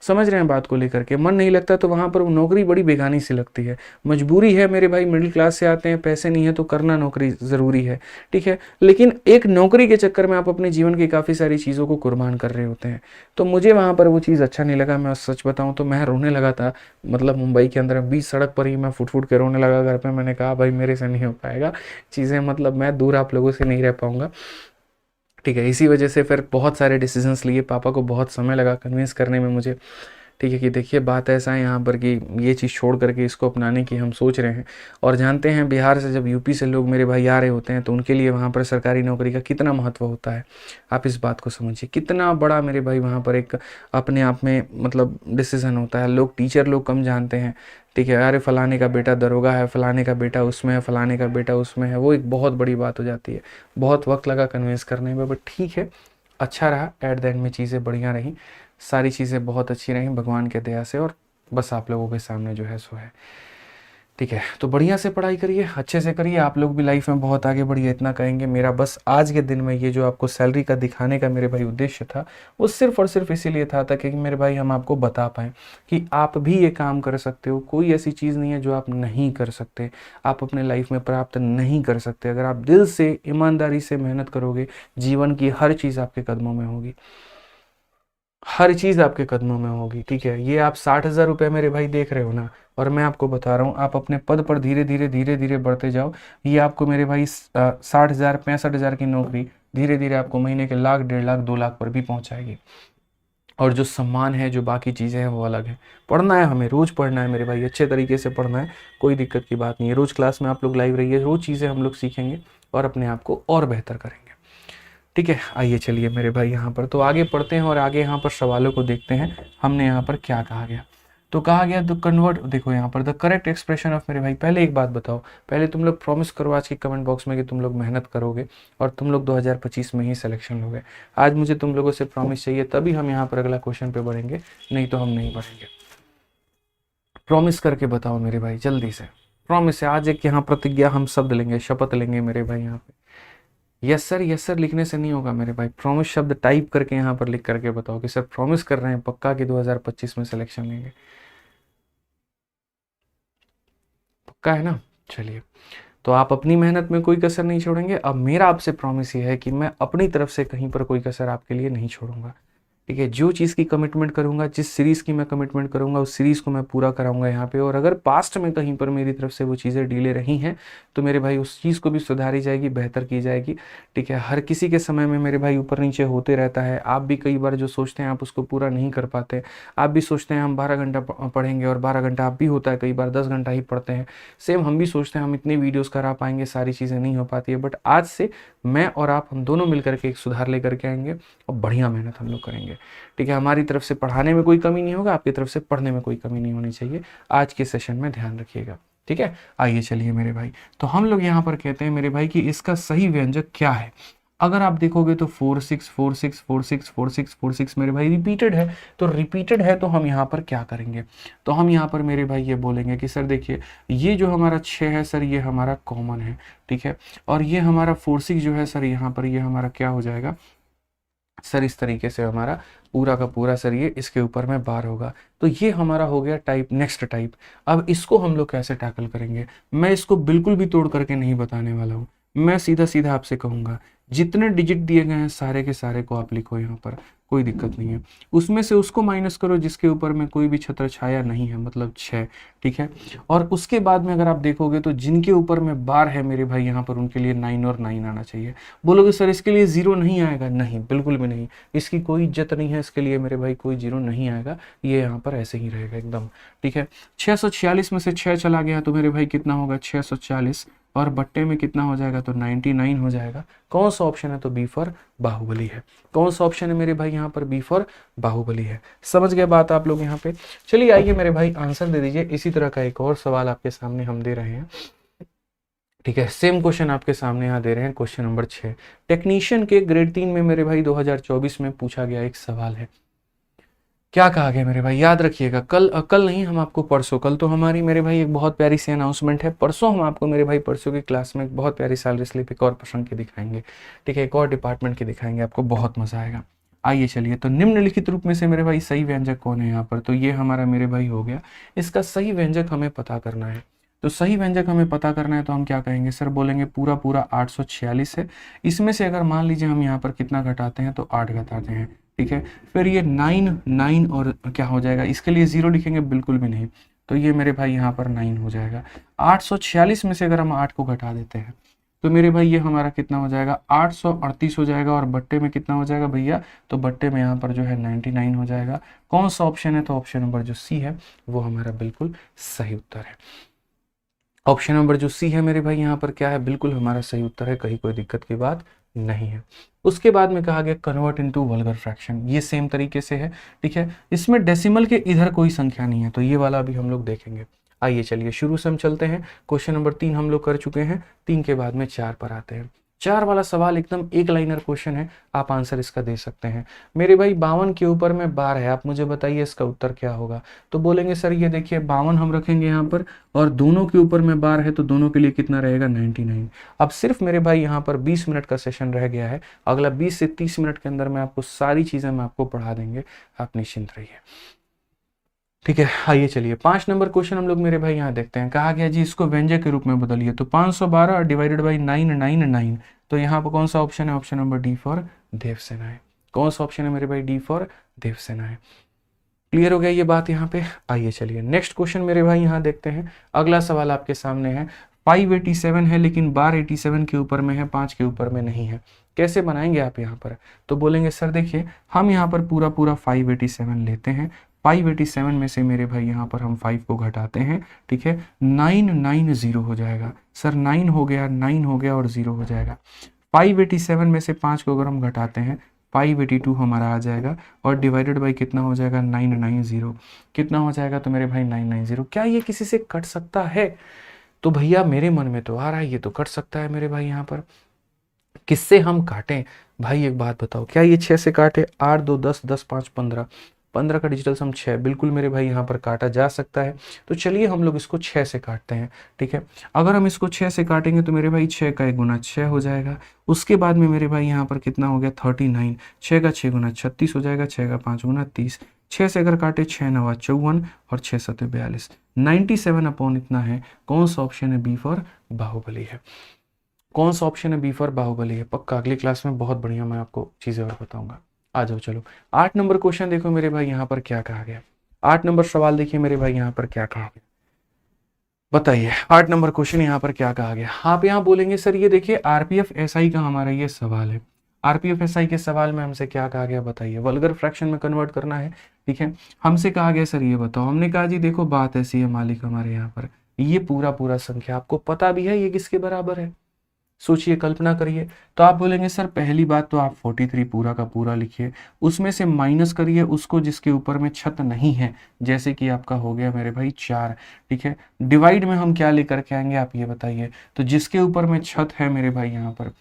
समझ रहे हैं बात को लेकर के, मन नहीं लगता, तो वहाँ पर वो नौकरी बड़ी बेगानी सी लगती है। मजबूरी है मेरे भाई, मिडिल क्लास से आते हैं, पैसे नहीं है तो करना नौकरी ज़रूरी है, ठीक है, लेकिन एक नौकरी के चक्कर में आप अपने जीवन की काफ़ी सारी चीज़ों को कुर्बान कर रहे होते हैं। तो मुझे वहाँ पर वो चीज़ अच्छा नहीं लगा, मैं सच बताऊँ तो मैं रोने लगा था, मतलब मुंबई के अंदर बीच सड़क पर ही मैं फुट फुट के रोने लगा घर पर। मैंने कहा भाई मेरे से नहीं हो पाएगा चीज़ें, मतलब मैं दूर आप लोगों से नहीं रह पाऊँगा, ठीक है। इसी वजह से फिर बहुत सारे डिसीजंस लिए, पापा को बहुत समय लगा कन्विंस करने में मुझे, ठीक है, कि देखिए बात ऐसा है यहाँ पर कि ये चीज़ छोड़ करके इसको अपनाने की हम सोच रहे हैं। और जानते हैं बिहार से जब यूपी से लोग मेरे भाई आ रहे होते हैं तो उनके लिए वहाँ पर सरकारी नौकरी का कितना महत्व होता है, आप इस बात को समझिए, कितना बड़ा मेरे भाई वहाँ पर एक अपने आप में मतलब डिसीज़न होता है। लोग टीचर लोग कम जानते हैं, ठीक है, अरे फलाने का बेटा दरोगा है, फलाने का बेटा उसमें है, फलाने का बेटा उसमें है, वो एक बहुत बड़ी बात हो जाती है। बहुत वक्त लगा कन्विंस करने में, बट ठीक है, अच्छा रहा, एट द एंड में चीज़ें बढ़िया रहीं, सारी चीज़ें बहुत अच्छी रहीं भगवान के दया से, और बस आप लोगों के सामने जो है सो है, ठीक है। तो बढ़िया से पढ़ाई करिए, अच्छे से करिए, आप लोग भी लाइफ में बहुत आगे बढ़िए, इतना कहेंगे। मेरा बस आज के दिन में ये जो आपको सैलरी का दिखाने का मेरे भाई उद्देश्य था, वो सिर्फ और सिर्फ इसीलिए था ताकि मेरे भाई हम आपको बता पाएँ कि आप भी ये काम कर सकते हो, कोई ऐसी चीज़ नहीं है जो आप नहीं कर सकते, आप अपने लाइफ में प्राप्त नहीं कर सकते। अगर आप दिल से ईमानदारी से मेहनत करोगे, जीवन की हर चीज़ आपके कदमों में होगी, हर चीज़ आपके कदमों में होगी, ठीक है। ये आप 60,000 रुपये मेरे भाई देख रहे हो ना, और मैं आपको बता रहा हूँ आप अपने पद पर धीरे धीरे धीरे धीरे बढ़ते जाओ, ये आपको मेरे भाई 60,000 65,000 की नौकरी धीरे धीरे आपको महीने के 1,00,000 1,50,000 2,00,000 पर भी पहुँचाएगी। और जो सम्मान है, जो बाकी चीज़ें हैं वो अलग है। पढ़ना है हमें, रोज़ पढ़ना है मेरे भाई, अच्छे तरीके से पढ़ना है, कोई दिक्कत की बात नहीं है। रोज़ क्लास में आप लोग लाइव रहिए, रोज़ चीज़ें हम लोग सीखेंगे और अपने आप को और बेहतर करेंगे, ठीक है। आइए चलिए मेरे भाई यहाँ पर तो आगे पढ़ते हैं और आगे यहाँ पर सवालों को देखते हैं। हमने यहाँ पर क्या कहा गया, तो कहा गया द कन्वर्ट, देखो यहाँ पर द करेक्ट एक्सप्रेशन ऑफ, मेरे भाई पहले एक बात बताओ, पहले तुम लोग प्रॉमिस करो आज के कमेंट बॉक्स में कि तुम लोग मेहनत करोगे और तुम लोग 2025 में ही सिलेक्शन लोगे। आज मुझे तुम लोगों से प्रॉमिस चाहिए, तभी हम यहाँ पर अगला क्वेश्चन पे बढ़ेंगे, नहीं तो हम नहीं बढ़ेंगे। प्रॉमिस करके बताओ मेरे भाई जल्दी से, प्रॉमिस है, आज एक यहाँ प्रतिज्ञा हम शब्द लेंगे, शपथ लेंगे मेरे भाई यहाँ पे। यस सर लिखने से नहीं होगा मेरे भाई, प्रॉमिस शब्द टाइप करके यहाँ पर लिख करके बताओ कि सर प्रॉमिस कर रहे हैं पक्का कि 2025 में सिलेक्शन लेंगे, पक्का है ना। चलिए, तो आप अपनी मेहनत में कोई कसर नहीं छोड़ेंगे। अब मेरा आपसे प्रॉमिस ये है कि मैं अपनी तरफ से कहीं पर कोई कसर आपके लिए नहीं छोड़ूंगा, ठीक है। जो चीज़ की कमिटमेंट करूंगा, जिस सीरीज़ की मैं कमिटमेंट करूंगा, उस सीरीज़ को मैं पूरा कराऊंगा यहाँ पे। और अगर पास्ट में कहीं पर मेरी तरफ से वो चीज़ें डिले रही हैं तो मेरे भाई उस चीज़ को भी सुधारी जाएगी, बेहतर की जाएगी, ठीक है। हर किसी के समय में मेरे भाई ऊपर नीचे होते रहता है, आप भी कई बार जो सोचते हैं आप उसको पूरा नहीं कर पाते। आप भी सोचते हैं हम 12 घंटा पढ़ेंगे और 12 घंटा आप भी होता है कई बार 10 घंटा ही पढ़ते हैं। सेम हम भी सोचते हैं हम इतनी वीडियोज़ करा पाएंगे, सारी चीज़ें नहीं हो पाती है। बट आज से मैं और आप, हम दोनों मिलकर के एक सुधार लेकर के आएंगे और बढ़िया मेहनत हम लोग करेंगे, ठीक है। हमारी तरफ से पढ़ाने में कोई कमी नहीं होगा, आपकी तरफ से पढ़ने में कोई कमी नहीं होनी चाहिए। आज के सेशन में ध्यान रखिएगा, ठीक है। आइए चलिए मेरे भाई, तो हम लोग यहाँ पर कहते हैं मेरे भाई कि इसका सही व्यंजक क्या है। अगर आप देखोगे तो 4 6 4 6 4 6 4 6 4 6 मेरे भाई रिपीटेड है, तो रिपीटेड है तो हम यहाँ पर क्या करेंगे, तो हम यहाँ पर मेरे भाई ये बोलेंगे कि सर देखिए ये जो हमारा 6 है सर ये हमारा कॉमन है, ठीक है। और ये हमारा 4 6 जो है सर यहाँ पर ये हमारा क्या हो जाएगा सर, इस तरीके से हमारा पूरा का पूरा सर ये इसके ऊपर में बार होगा। तो ये हमारा हो गया टाइप, नेक्स्ट टाइप। अब इसको हम लोग कैसे टैकल करेंगे, मैं इसको बिल्कुल भी तोड़ करके नहीं बताने वाला हूँ, मैं सीधा सीधा आपसे कहूँगा जितने डिजिट दिए गए हैं सारे के सारे को आप लिखो यहाँ पर, कोई दिक्कत नहीं है। उसमें से उसको माइनस करो जिसके ऊपर में कोई भी छत्र छाया नहीं है, मतलब 6, ठीक है। और उसके बाद में अगर आप देखोगे तो जिनके ऊपर में बार है मेरे भाई यहाँ पर, उनके लिए 9 और 9 आना चाहिए। बोलोगे सर इसके लिए 0 नहीं आएगा, नहीं बिल्कुल भी नहीं, इसकी कोई इज्जत नहीं है, इसके लिए मेरे भाई कोई 0 नहीं आएगा, ये यहाँ पर ऐसे ही रहेगा एकदम, ठीक है। 646 में से 6 चला गया तो मेरे भाई कितना होगा 640, और बट्टे में कितना हो जाएगा तो 99 हो जाएगा। कौन सा ऑप्शन है तो बी फॉर बाहुबली है। कौन सा ऑप्शन है मेरे भाई यहाँ पर, बी फॉर बाहुबली है। समझ गए बात आप लोग यहाँ पे। चलिए आइए मेरे भाई आंसर दे दीजिए। इसी तरह का एक और सवाल आपके सामने हम दे रहे हैं, ठीक है। सेम क्वेश्चन आपके सामने यहाँ दे रहे हैं, क्वेश्चन नंबर 6 टेक्नीशियन के ग्रेड 3 में मेरे भाई 2024 में पूछा गया एक सवाल है। क्या कहा गया मेरे भाई, याद रखिएगा। कल नहीं, हम आपको परसों, कल तो हमारी मेरे भाई एक बहुत प्यारी सी अनाउंसमेंट है, परसों हम आपको मेरे भाई परसों की क्लास में एक बहुत प्यारी सैलरी स्लिप एक और प्रश्न की दिखाएंगे, ठीक है, एक और डिपार्टमेंट की दिखाएंगे, आपको बहुत मजा आएगा। आइए चलिए, तो निम्नलिखित रूप में से मेरे भाई सही व्यंजक कौन है यहाँ पर, तो ये हमारा मेरे भाई हो गया। इसका सही व्यंजक हमें पता करना है, तो सही व्यंजक हमें पता करना है तो हम क्या कहेंगे सर, बोलेंगे पूरा पूरा 846 है, इसमें से अगर मान लीजिए हम यहाँ पर कितना घटाते हैं तो 8 घटाते हैं, ठीक है। फिर ये 9 और क्या हो जाएगा, इसके लिए 0 लिखेंगे बिल्कुल भी नहीं, तो ये मेरे भाई यहाँ पर 9 हो जाएगा। 846 में से अगर हम 8 को घटा देते हैं तो मेरे भाई ये हमारा कितना हो जाएगा 838 हो जाएगा, और बट्टे में कितना हो जाएगा भैया, तो बट्टे में यहाँ पर जो है 99 हो जाएगा। कौन सा ऑप्शन है तो ऑप्शन नंबर जो सी है वो हमारा बिल्कुल सही उत्तर है। ऑप्शन नंबर जो सी है मेरे भाई यहाँ पर क्या है, बिल्कुल हमारा सही उत्तर है, कहीं कोई दिक्कत की बात नहीं है। उसके बाद में कहा गया कन्वर्ट इनटू वल्गर फ्रैक्शन, ये सेम तरीके से है, ठीक है। इसमें डेसिमल के इधर कोई संख्या नहीं है, तो ये वाला भी हम लोग देखेंगे। आइए चलिए शुरू से हम चलते हैं। क्वेश्चन नंबर 3 हम लोग कर चुके हैं, 3 के बाद में 4 पर आते हैं। 4 वाला सवाल एकदम एक लाइनर क्वेश्चन है, आप आंसर इसका दे सकते हैं। मेरे भाई 52 के ऊपर में बार है, आप मुझे बताइए इसका उत्तर क्या होगा। तो बोलेंगे सर ये देखिए 52 हम रखेंगे यहाँ पर, और दोनों के ऊपर में बार है तो दोनों के लिए कितना रहेगा 99। अब सिर्फ मेरे भाई यहाँ पर 20 मिनट का सेशन रह गया है, अगला 20 से 30 मिनट के अंदर में आपको सारी चीजें मैं आपको पढ़ा देंगे, आप निश्चिंत रहिए, ठीक है। आइए चलिए 5 नंबर क्वेश्चन हम लोग मेरे भाई यहाँ देखते हैं। कहा गया जी इसको व्यंजक के रूप में बदलिए, तो 512 डिवाइडेड बाई 999, तो यहाँ पर कौन सा ऑप्शन है, option number D for Devsena है। कौन सा ऑप्शन है मेरे भाई, डी फॉर देवसेना है। क्लियर हो गया ये बात यहाँ पे। आइए चलिए नेक्स्ट क्वेश्चन मेरे भाई यहाँ देखते हैं। अगला सवाल आपके सामने है 587 है, लेकिन बार 87 के ऊपर में है, 5 के ऊपर में नहीं है, कैसे बनाएंगे आप यहाँ पर। तो बोलेंगे सर देखिए हम यहाँ पर पूरा पूरा 587 लेते हैं, 587 में से मेरे भाई यहाँ पर हम 5 को घटाते हैं, ठीक है, 990 हो जाएगा। सर 9 हो गया, 9 हो गया और 0 हो जाएगा। 587 में से 5 को अगर हम घटाते हैं 582 हमारा आ जाएगा, और डिवाइडेड बाई कितना हो जाएगा 990, कितना हो जाएगा तो मेरे भाई 990। क्या ये किसी से कट सकता है, तो भैया मेरे मन में तो आ रहा है ये तो कट सकता है मेरे भाई। यहाँ पर किससे हम काटें भाई, एक बात बताओ, क्या ये 6 से काटे, 8 2 10 10 5 15, 15 का डिजिटल सम 6, बिल्कुल मेरे भाई यहाँ पर काटा जा सकता है। तो चलिए हम लोग इसको 6 से काटते हैं, ठीक है। अगर हम इसको 6 से काटेंगे तो मेरे भाई 6 का 1 गुना 6 हो जाएगा। उसके बाद में मेरे भाई यहाँ पर कितना हो गया 39, 6 का 6 गुना 36 हो जाएगा, 6 का 5 गुना 30, 6 से अगर काटे 6 9 54 और 6 7 42, 97 अपॉन इतना है। कौन सा ऑप्शन है, बी फॉर बाहुबली है। कौन सा ऑप्शन है, बी फॉर बाहुबली है। पक्का अगली क्लास में बहुत बढ़िया मैं आपको चीजें और बताऊंगा। आ जाओ चलो 8 नंबर क्वेश्चन देखो मेरे भाई यहाँ पर क्या कहा गया। 8 नंबर सवाल देखिए मेरे भाई यहाँ पर क्या कहा गया, बताइए 8 नंबर क्वेश्चन यहाँ पर क्या कहा गया। आप यहाँ बोलेंगे सर ये देखिए आरपीएफ एसआई का हमारा ये सवाल है। आरपीएफ एसआई के सवाल में हमसे क्या कहा गया बताइए, वल्गर फ्रैक्शन में कन्वर्ट करना है, ठीक है। हमसे कहा गया सर ये बताओ, हमने कहा जी देखो बात ऐसी है मालिक हमारे यहाँ पर, ये पूरा पूरा संख्या आपको पता भी है ये किसके बराबर है, सोचिए कल्पना करिए। तो आप बोलेंगे सर पहली बात तो आप 43 पूरा का पूरा लिखिए, उसमें से माइनस करिए उसको जिसके ऊपर में छत नहीं है, जैसे कि आपका हो गया मेरे भाई 4, ठीक है। डिवाइड में हम क्या लेकर के आएंगे आप ये बताइए, तो जिसके ऊपर में छत है मेरे भाई यहाँ पर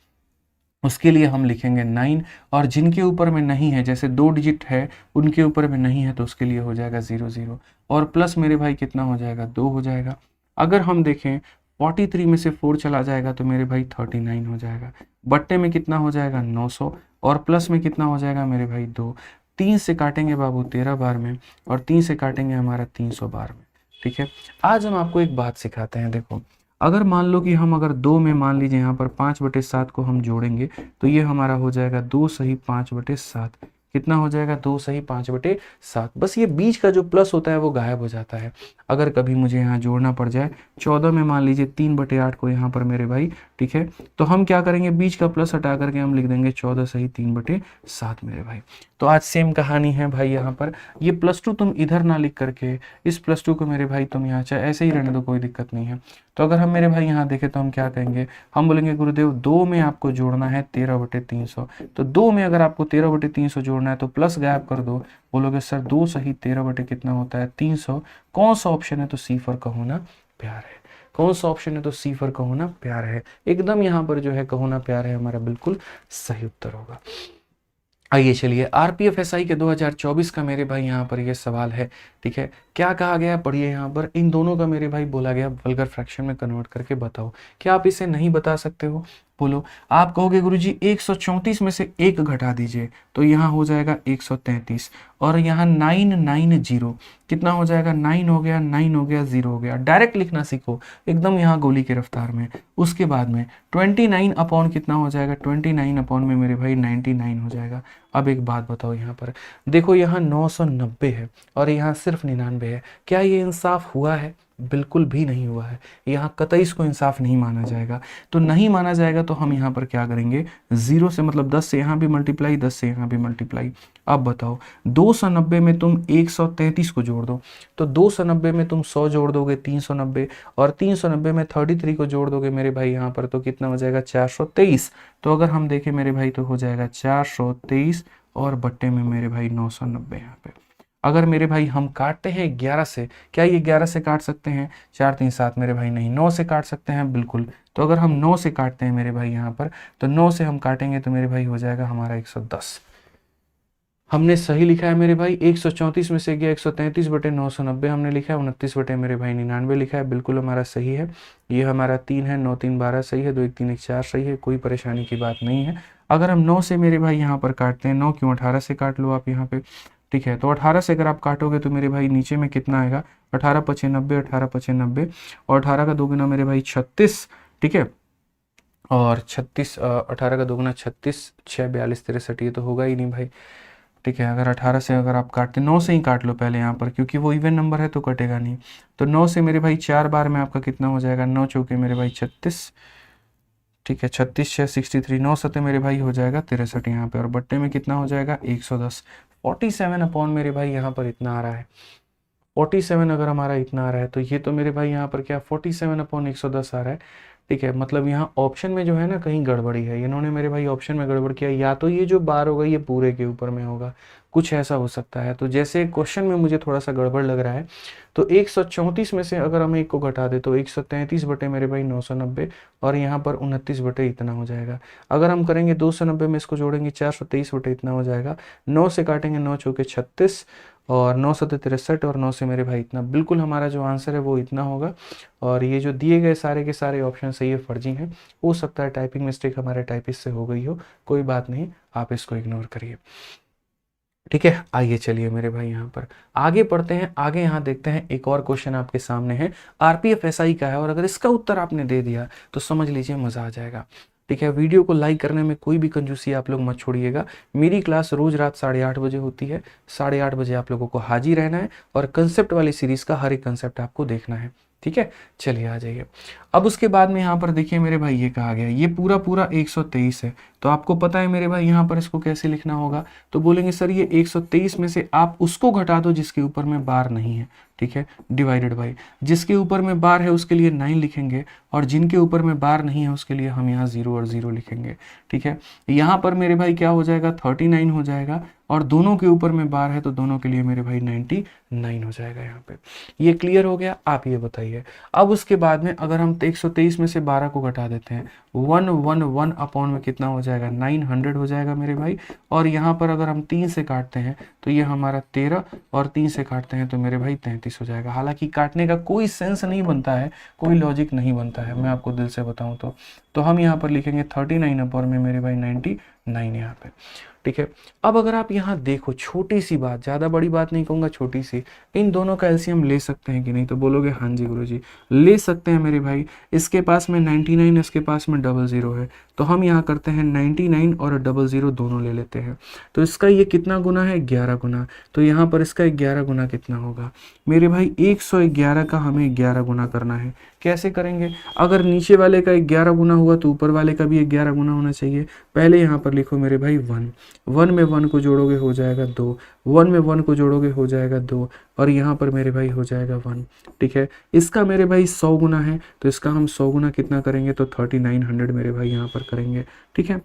उसके लिए हम लिखेंगे 9, और जिनके ऊपर में नहीं है जैसे 2 डिजिट है उनके ऊपर में नहीं है तो उसके लिए हो जाएगा 0 0, और प्लस मेरे भाई कितना हो जाएगा 2 हो जाएगा। अगर हम देखें 43 में से 4 चला जाएगा तो मेरे भाई 39 हो जाएगा, बट्टे में कितना हो जाएगा 900, और प्लस में कितना हो जाएगा मेरे भाई 2, 3 से काटेंगे बाबू 13 बार में, और 3 से काटेंगे हमारा 300 बार में, ठीक है। आज हम आपको एक बात सिखाते हैं, देखो अगर मान लो कि हम अगर 2 में मान लीजिए यहाँ पर 5/7 को हम जोड़ेंगे तो ये हमारा हो जाएगा 2 सही 5/7। कितना हो जाएगा? 2 सही 5/7। बस ये बीच का जो प्लस होता है वो गायब हो जाता है। अगर कभी मुझे यहाँ जोड़ना पड़ जाए 14 में मान लीजिए 3/8 को यहाँ पर मेरे भाई, ठीक है, तो हम क्या करेंगे, बीच का प्लस हटा करके हम लिख देंगे 14 सही 3/7 मेरे भाई। तो आज सेम कहानी है भाई, यहाँ पर ये +2 तुम इधर ना लिख करके इस +2 को मेरे भाई तुम यहाँ चाहे ऐसे ही रहने दो, कोई दिक्कत नहीं है। तो अगर हम मेरे भाई यहाँ देखें तो हम क्या कहेंगे, हम बोलेंगे गुरुदेव 2 में आपको जोड़ना है 13/300। तो 2 में अगर आपको 13/300 जोड़ना है तो प्लस गायब कर दो। बोलोगे सर 2 सही 13 बटे कितना होता है 300। कौन सा ऑप्शन है? तो सी फॉर कहो ना प्यार है। कौन सा ऑप्शन है? तो सी फॉर कहो ना प्यार है। एकदम यहाँ पर जो है कहो ना प्यार है हमारा बिल्कुल सही उत्तर होगा। आइए चलिए आरपीएफ एसआई के 2024 का मेरे भाई यहाँ पर ये सवाल है, ठीक है। क्या कहा गया पढ़िए यहाँ पर, इन दोनों का मेरे भाई बोला गया वल्गर फ्रैक्शन में कन्वर्ट करके बताओ। क्या आप इसे नहीं बता सकते हो? बोलो। आप कहोगे गुरुजी 134 में से 1 घटा दीजिए तो यहाँ हो जाएगा 133 और यहाँ 990 कितना हो जाएगा, 9 हो गया, 9 हो गया, 0 हो गया। डायरेक्ट लिखना सीखो एकदम यहाँ गोली की रफ्तार में। उसके बाद में 29 अपॉन कितना हो जाएगा, 29 अपॉन में मेरे भाई 99 हो जाएगा। अब एक बात बताओ यहाँ पर देखो, यहाँ 990 है और यहाँ सिर्फ 99 है। क्या ये इंसाफ हुआ है? बिल्कुल भी नहीं हुआ है। यहाँ कतई इसको इंसाफ नहीं माना जाएगा। तो नहीं माना जाएगा तो हम यहाँ पर क्या करेंगे, 0 से मतलब 10 से यहाँ भी मल्टीप्लाई, 10 से यहाँ भी मल्टीप्लाई। अब बताओ 290 में तुम 133 को जोड़ दो तो 290 में तुम 100 जोड़ दोगे 390 और 390 में 33 को जोड़ दोगे मेरे भाई यहाँ पर तो कितना हो जाएगा 423। तो अगर हम देखें मेरे भाई तो हो जाएगा 423 और बट्टे में मेरे भाई 990 यहाँ पे। अगर मेरे भाई हम काटते हैं 11 से, क्या ये 11 से काट सकते हैं? 4 3 7 मेरे भाई नहीं। 9 से काट सकते हैं? बिल्कुल। तो अगर हम 9 से काटते हैं मेरे भाई यहाँ पर तो 9 से हम काटेंगे तो मेरे भाई हो जाएगा हमारा 110। हमने सही लिखा है मेरे भाई। 134 में से गया 133 बटे 990 हमने लिखा है, 29 बटे मेरे भाई 99 लिखा है, बिल्कुल हमारा सही है। ये हमारा 3 है, 9 3 12 सही है, 2 1 3 1 4 सही है, कोई परेशानी की बात नहीं है। अगर हम 9 से मेरे भाई यहाँ पर काटते हैं, 9 क्यों 18 से काट लो आप यहाँ पे, ठीक है। तो 18 से अगर आप काटोगे तो मेरे भाई नीचे में कितना आएगा, 18 5 90, 18 5 90 और 18 का दोगुना मेरे भाई 36, ठीक है। और 36 18 का दोगुना 36, 6 42 63, ये तो होगा ही नहीं भाई, ठीक है। अगर 18 से अगर आप काटते, 9 से ही काट लो पहले यहाँ पर क्योंकि वो इवन नंबर है तो कटेगा नहीं। तो 9 से मेरे भाई 4 बार में आपका कितना हो जाएगा, 9 चौके मेरे भाई 36, ठीक है, 36 6 63, 9 सते मेरे भाई हो जाएगा 63 यहाँ पे और बट्टे में कितना हो जाएगा 110। 47 अपॉन मेरे भाई यहाँ पर इतना आ रहा है। 47 अगर हमारा इतना आ रहा है तो ये तो मेरे भाई यहाँ पर क्या 47 अपॉन 110 आ रहा है, ठीक है। मतलब यहाँ ऑप्शन में जो है ना कहीं गड़बड़ी है, इन्होंने मेरे भाई ऑप्शन में गड़बड़ किया। या तो ये जो बार होगा ये पूरे के ऊपर में होगा, कुछ ऐसा हो सकता है। तो जैसे क्वेश्चन में मुझे थोड़ा सा गड़बड़ लग रहा है। तो 134 में से अगर हम 1 को घटा दे तो 133 बटे मेरे भाई 990 और यहाँ पर 29 बटे इतना हो जाएगा। अगर हम करेंगे 290 में इसको जोड़ेंगे 423 बटे इतना हो जाएगा। 9 से काटेंगे 9 चौके 36 और 9 सते 63 और 9 से मेरे भाई इतना। बिल्कुल हमारा जो आंसर है वो इतना होगा। और ये जो दिए गए सारे के सारे ऑप्शन सही है, फर्जी हैं। हो सकता है टाइपिंग मिस्टेक हमारे टाइपिस्ट से हो गई हो, कोई बात नहीं, आप इसको इग्नोर करिए, ठीक है। आइए चलिए मेरे भाई यहाँ पर आगे पढ़ते हैं। आगे यहाँ देखते हैं एक और क्वेश्चन आपके सामने है, आरपीएफ एसआई का है और अगर इसका उत्तर आपने दे दिया तो समझ लीजिए मजा आ जाएगा, ठीक है। वीडियो को लाइक करने में कोई भी कंजूसी आप लोग मत छोड़िएगा। मेरी क्लास रोज रात 8:30 बजे होती है, 8:30 बजे आप लोगों को हाजिर रहना है और कंसेप्ट वाली सीरीज का हर एक कंसेप्ट आपको देखना है, ठीक है। चलिए आ जाइए। अब उसके बाद में यहाँ पर देखिए मेरे भाई ये कहा गया, ये पूरा पूरा 123 है। तो आपको पता है मेरे भाई यहाँ पर इसको कैसे लिखना होगा। तो बोलेंगे सर ये 123 में से आप उसको घटा दो जिसके ऊपर में बार नहीं है, ठीक है, डिवाइडेड बाई जिसके ऊपर में बार है उसके लिए 9 लिखेंगे और जिनके ऊपर में बार नहीं है उसके लिए हम यहाँ 0 और 0 लिखेंगे, ठीक है। यहाँ पर मेरे भाई क्या हो जाएगा 39 हो जाएगा और दोनों के ऊपर में बार है तो दोनों के लिए मेरे भाई 99 हो जाएगा यहाँ पे। ये क्लियर हो गया? आप ये बताइए। अब उसके बाद में अगर हम 123 में से 12 को घटा देते हैं 111 अपॉन में कितना हो जाएगा 900 हो जाएगा मेरे भाई। और यहाँ पर अगर हम 3 से काटते हैं तो ये हमारा 13 और 3 से काटते हैं तो मेरे भाई 33 हो जाएगा। हालांकि काटने का कोई सेंस नहीं बनता है, कोई लॉजिक नहीं बनता है, मैं आपको दिल से बताऊं तो हम यहाँ पर लिखेंगे 39 अपॉन में मेरे भाई 99 यहाँ पे, ठीक है। अब अगर आप यहाँ देखो, छोटी सी बात, ज़्यादा बड़ी बात नहीं कहूँगा, छोटी सी, इन दोनों का एलसीएम ले सकते हैं कि नहीं, तो बोलोगे हाँ जी गुरुजी ले सकते हैं मेरे भाई। इसके पास में 99, इसके पास में 00 है, तो हम यहाँ करते हैं 99 और 00 दोनों ले लेते हैं। तो इसका ये कितना गुना है, 11 गुना। तो यहाँ पर इसका 11 गुना कितना होगा मेरे भाई, 111 का हमें 11 गुना करना है। कैसे करेंगे, अगर नीचे वाले का 11 गुना हुआ तो ऊपर वाले का भी 11 गुना होना चाहिए। पहले यहाँ पर लिखो मेरे भाई 1, 1 में 1 को जोड़ोगे हो जाएगा 2, 1 में 1 को जोड़ोगे हो जाएगा 2, और यहाँ पर मेरे भाई हो जाएगा 1, ठीक है। इसका मेरे भाई 100 गुना है, तो इसका हम 100 गुना कितना करेंगे, तो 3900 मेरे भाई यहाँ पर करेंगे, ठीक है।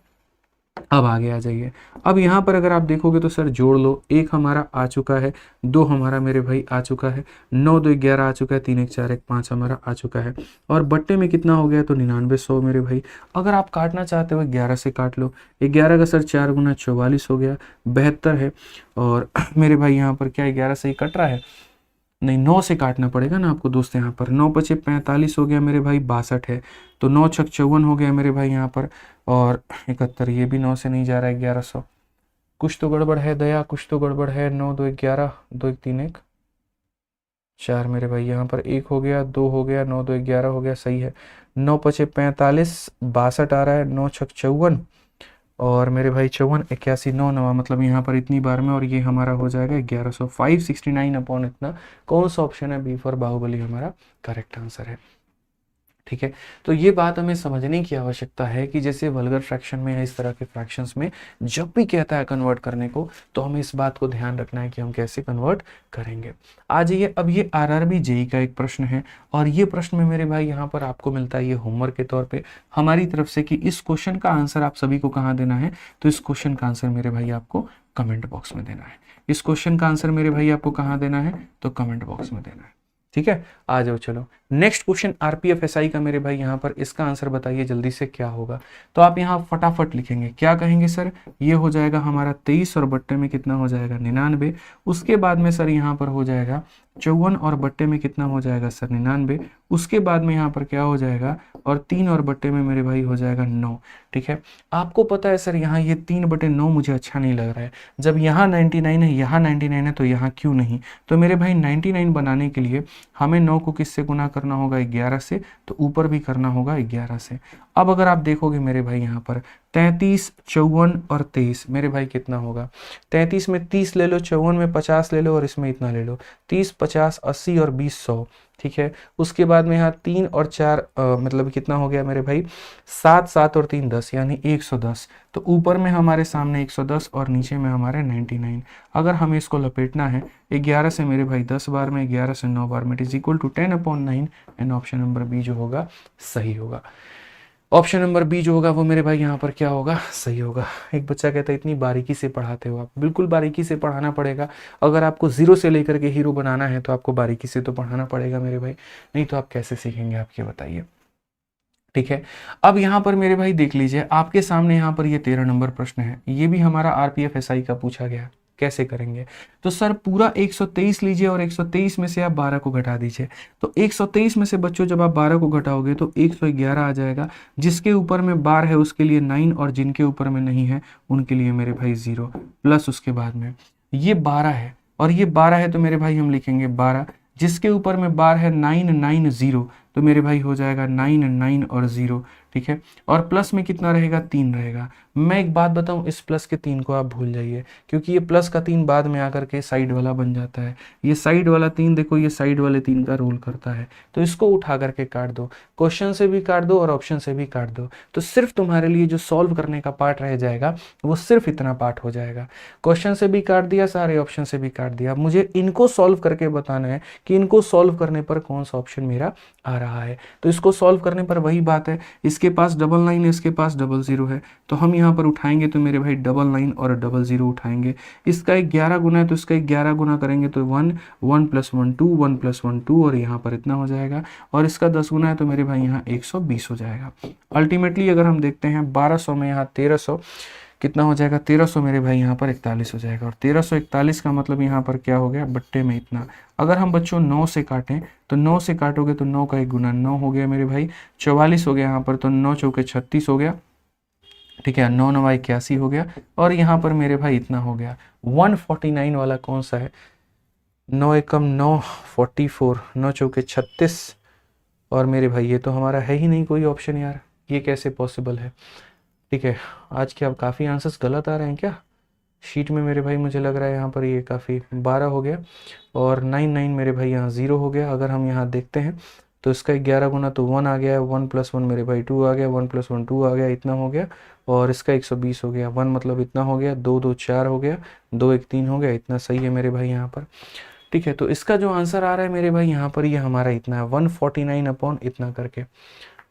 अब आगे आ जाइए। अब यहाँ पर अगर आप देखोगे तो सर जोड़ लो, 1 हमारा आ चुका है, 2 हमारा मेरे भाई आ चुका है, 9 2 11 आ चुका है, 3 1 4 1 5 हमारा आ चुका है, और बट्टे में कितना हो गया, तो 99 100 मेरे भाई। अगर आप काटना चाहते हो 11 से काट लो, 11 का सर 4 गुना 44 हो गया, 72 है, और मेरे भाई यहाँ पर क्या 11 से ही कट रहा है, नहीं 9 से काटना पड़ेगा ना आपको दोस्त। यहाँ पर 9 पचे 45 हो गया मेरे भाई, 62 है, तो 9 छक 54 हो गया मेरे भाई यहाँ पर, और 71, ये भी 9 से नहीं जा रहा है, 1100। कुछ तो गड़बड़ है दया, कुछ तो गड़बड़ है। 9 2 11, 2 1 3 1 4 मेरे भाई, यहाँ पर 1 हो गया, 2 हो गया, 9 2 11 हो गया, सही है। 9 पचे 45, 62 आ रहा है, 9 छक 54, और मेरे भाई 54 81 9 9, मतलब यहाँ पर इतनी बार में, और ये हमारा हो जाएगा 1100, 569 अपॉन इतना। कौन सा ऑप्शन है, बी फॉर बाहुबली हमारा करेक्ट आंसर है, ठीक है। तो ये बात हमें समझने की आवश्यकता है कि जैसे वल्गर फ्रैक्शन में या इस तरह के फ्रैक्शंस में जब भी कहता है कन्वर्ट करने को, तो हमें इस बात को ध्यान रखना है कि हम कैसे कन्वर्ट करेंगे। आ जाइए, अब ये आरआरबी जेई का एक प्रश्न है, और ये प्रश्न में मेरे भाई यहाँ पर आपको मिलता है ये होमवर्क के तौर पे हमारी तरफ से कि इस क्वेश्चन का आंसर आप सभी को कहाँ देना है, तो इस क्वेश्चन का आंसर मेरे भाई आपको कमेंट बॉक्स में देना है। इस क्वेश्चन का आंसर मेरे भाई आपको कहाँ देना है, तो कमेंट बॉक्स में देना है, ठीक है। आ जाओ चलो, नेक्स्ट क्वेश्चन आरपीएफ एसआई का मेरे भाई यहाँ पर, इसका आंसर बताइए जल्दी से क्या होगा। तो आप यहाँ फटाफट लिखेंगे, क्या कहेंगे सर, ये हो जाएगा हमारा 23, और बट्टे में कितना हो जाएगा 99। उसके बाद में सर यहाँ पर हो जाएगा 54, और बट्टे में कितना हो जाएगा सर 99। उसके बाद में यहाँ पर क्या हो जाएगा, और 3 और बट्टे में मेरे भाई हो जाएगा 9, ठीक है। आपको पता है सर यहाँ ये 3/9 मुझे अच्छा नहीं लग रहा है, जब यहाँ 99 है, यहाँ 99 है, तो यहाँ क्यों नहीं। तो मेरे भाई 99 बनाने के लिए हमें 9 को किससे गुना करना होगा, 11 से, तो ऊपर भी करना होगा 11 से। अब अगर आप देखोगे मेरे भाई यहाँ पर 33, 54 और 23 मेरे भाई कितना होगा, 33 में 30 ले लो, 54 में 50 ले लो, और इसमें इतना ले लो, 30 50 80 और 20 100, ठीक है। उसके बाद में यहाँ 3 और 4 मतलब कितना हो गया मेरे भाई, 7 7 और 3 10, यानी 110। तो ऊपर में हमारे सामने 110 और नीचे में हमारे 99। अगर हमें इसको लपेटना है 11 से मेरे भाई 10 बार में, 11 से 9 बार में, it is equal to 10/9, and option number B जो होगा सही होगा। ऑप्शन नंबर बी जो होगा वो मेरे भाई यहाँ पर क्या होगा, सही होगा। एक बच्चा कहता है इतनी बारीकी से पढ़ाते हो आप, बिल्कुल बारीकी से पढ़ाना पड़ेगा। अगर आपको 0 से लेकर के हीरो बनाना है तो आपको बारीकी से तो पढ़ाना पड़ेगा मेरे भाई, नहीं तो आप कैसे सीखेंगे, आप ये बताइए, ठीक है। अब यहाँ पर मेरे भाई देख लीजिए, आपके सामने यहाँ पर ये 13 नंबर प्रश्न है, ये भी हमारा आरपीएफ एसआई का पूछा गया। कैसे करेंगे, तो सर पूरा 123 लीजिए, और 123 में से आप 12 को घटा दीजिए। तो 123 में से बच्चों जब आप 12 को घटाओगे तो 111 आ जाएगा। जिसके ऊपर में बार है उसके लिए 9, और जिनके ऊपर में नहीं है उनके लिए मेरे भाई 0, प्लस उसके बाद में ये 12 है, और ये 12 है, तो मेरे भाई हम लिखेंगे 12। जिसके ऊपर में बार है 990, तो मेरे भाई हो जाएगा 9 9 और 0, ठीक है। और प्लस में कितना रहेगा, 3 रहेगा। मैं एक बात बताऊं, इस प्लस के 3 को आप भूल जाइए, क्योंकि ये प्लस का 3 बाद में आकर के साइड वाला बन जाता है। ये साइड वाला 3 देखो, ये साइड वाले 3 का रोल करता है, तो इसको उठा करके काट दो, क्वेश्चन से भी काट दो और ऑप्शन से भी काट दो। तो सिर्फ तुम्हारे लिए जो सॉल्व करने का पार्ट रह जाएगा वो सिर्फ इतना पार्ट हो जाएगा। क्वेश्चन से भी काट दिया, सारे ऑप्शन से भी काट दिया। मुझे इनको सॉल्व करके बताना है कि इनको सॉल्व करने पर कौन सा ऑप्शन मेरा आ रहा है। तो इसको सॉल्व करने पर वही बात है, इसके पास 99 है, इसके पास 00 है, तो हम यहाँ पर उठाएंगे तो मेरे भाई 99 और 00 उठाएंगे। इसका 11 गुना है तो इसका 11 गुना करेंगे तो 1 1 + 1 2 1 + 1 2, और यहाँ पर इतना हो जाएगा। और इसका 10 गुना है तो मेरे भाई यहाँ 120 हो जाएगा। अल्टीमेटली अगर हम देखते हैं 1200 में यहाँ 1300 कितना हो जाएगा, 1300 मेरे भाई यहाँ पर 41 हो जाएगा। और 1341 का मतलब यहाँ पर क्या हो गया, बट्टे में इतना। अगर हम बच्चों 9 से काटें तो 9 से काटोगे तो 9 का 1 गुना 9 हो गया मेरे भाई, 44 हो गया यहाँ पर, तो 9 चौके 36 हो गया। ठीक है, 9 9 81 हो गया, और यहाँ पर मेरे भाई इतना हो गया। 149 वाला कौन सा है? 9 एकम 9, 44, 9 चौके 36, और मेरे भाई ये तो हमारा है ही नहीं कोई ऑप्शन यार, ये कैसे पॉसिबल है? ठीक है, आज के अब काफ़ी आंसर्स गलत आ रहे हैं क्या शीट में मेरे भाई? मुझे लग रहा है यहाँ पर ये काफ़ी 12 हो गया, और 9 9 मेरे भाई यहाँ 0 हो गया। अगर हम यहाँ देखते हैं तो इसका 11 गुना तो 1 आ गया है, 1 + 1 मेरे भाई 2 आ गया, 1 + 1 2 आ गया, इतना हो गया, और इसका 120 हो गया, 1 मतलब इतना हो गया, 2 2 4 हो गया, 2 1 3 हो गया, इतना सही है मेरे भाई यहाँ पर। ठीक है, तो इसका जो आंसर आ रहा है मेरे भाई यहाँ पर, ये हमारा इतना है 149 अपॉन इतना करके।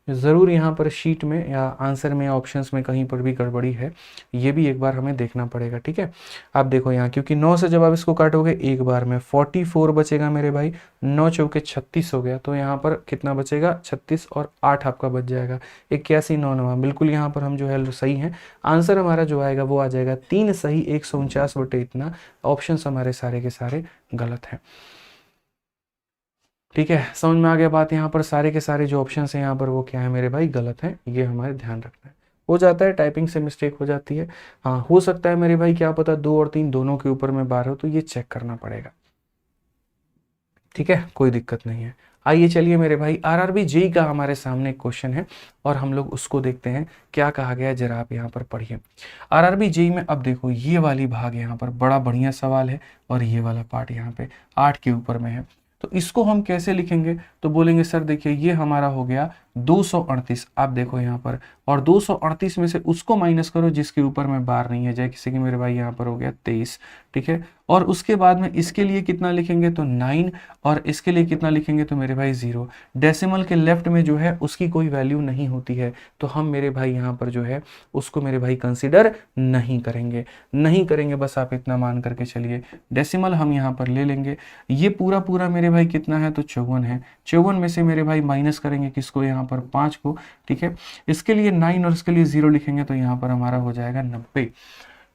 ज़रूर यहाँ पर शीट में या आंसर में या ऑप्शंस में कहीं पर भी गड़बड़ी है, ये भी एक बार हमें देखना पड़ेगा। ठीक है, आप देखो यहाँ, क्योंकि 9 से जब आप इसको काटोगे एक बार में 44 बचेगा मेरे भाई, 9 चौके 36 हो गया, तो यहाँ पर कितना बचेगा? 36 और 8 आपका बच जाएगा, 81 9 9। बिल्कुल यहाँ पर हम जो है सही हैं। आंसर हमारा जो आएगा वो आ जाएगा 3 सही 149 बटे इतना। ऑप्शन हमारे सारे के सारे गलत हैं। ठीक है, समझ में आ गया बात? यहाँ पर सारे के सारे जो ऑप्शन हैं यहाँ पर वो क्या है मेरे भाई? गलत हैं, ये हमारे ध्यान रखना है। हो जाता है, टाइपिंग से मिस्टेक हो जाती है, हाँ हो सकता है मेरे भाई, क्या पता 2 और 3 दोनों के ऊपर में बार हो, तो ये चेक करना पड़ेगा। ठीक है, कोई दिक्कत नहीं है। आइए चलिए मेरे भाई, आरआरबी जेई का हमारे सामने क्वेश्चन है, और हम लोग उसको देखते हैं क्या कहा गया है, जरा आप यहाँ पर पढ़िए। आरआरबी जेई में अब देखो, ये वाली भाग यहाँ पर बड़ा बढ़िया सवाल है, और ये वाला पार्ट यहाँ पे 8 के ऊपर में है। तो इसको हम कैसे लिखेंगे? तो बोलेंगे सर देखिए, ये हमारा हो गया 238, आप देखो यहाँ पर, और 238 में से उसको माइनस करो जिसके ऊपर में बार नहीं है, जैसे कि मेरे भाई यहाँ पर हो गया 23। ठीक है, और उसके बाद में इसके लिए कितना लिखेंगे? तो 9, और इसके लिए कितना लिखेंगे? तो मेरे भाई 0। डेसिमल के लेफ्ट में जो है उसकी कोई वैल्यू नहीं होती है, तो हम मेरे भाई यहाँ पर जो है उसको मेरे भाई कंसिडर नहीं करेंगे, नहीं करेंगे, बस आप इतना मान करके चलिए। डेसिमल हम यहाँ पर ले लेंगे, ये पूरा पूरा मेरे भाई कितना है? तो 54 है। 54 में से मेरे भाई माइनस करेंगे किसको? यहाँ पर 5 को। ठीक है, इसके लिए 9 और इसके लिए 0 लिखेंगे, तो यहाँ पर हमारा हो जाएगा 90।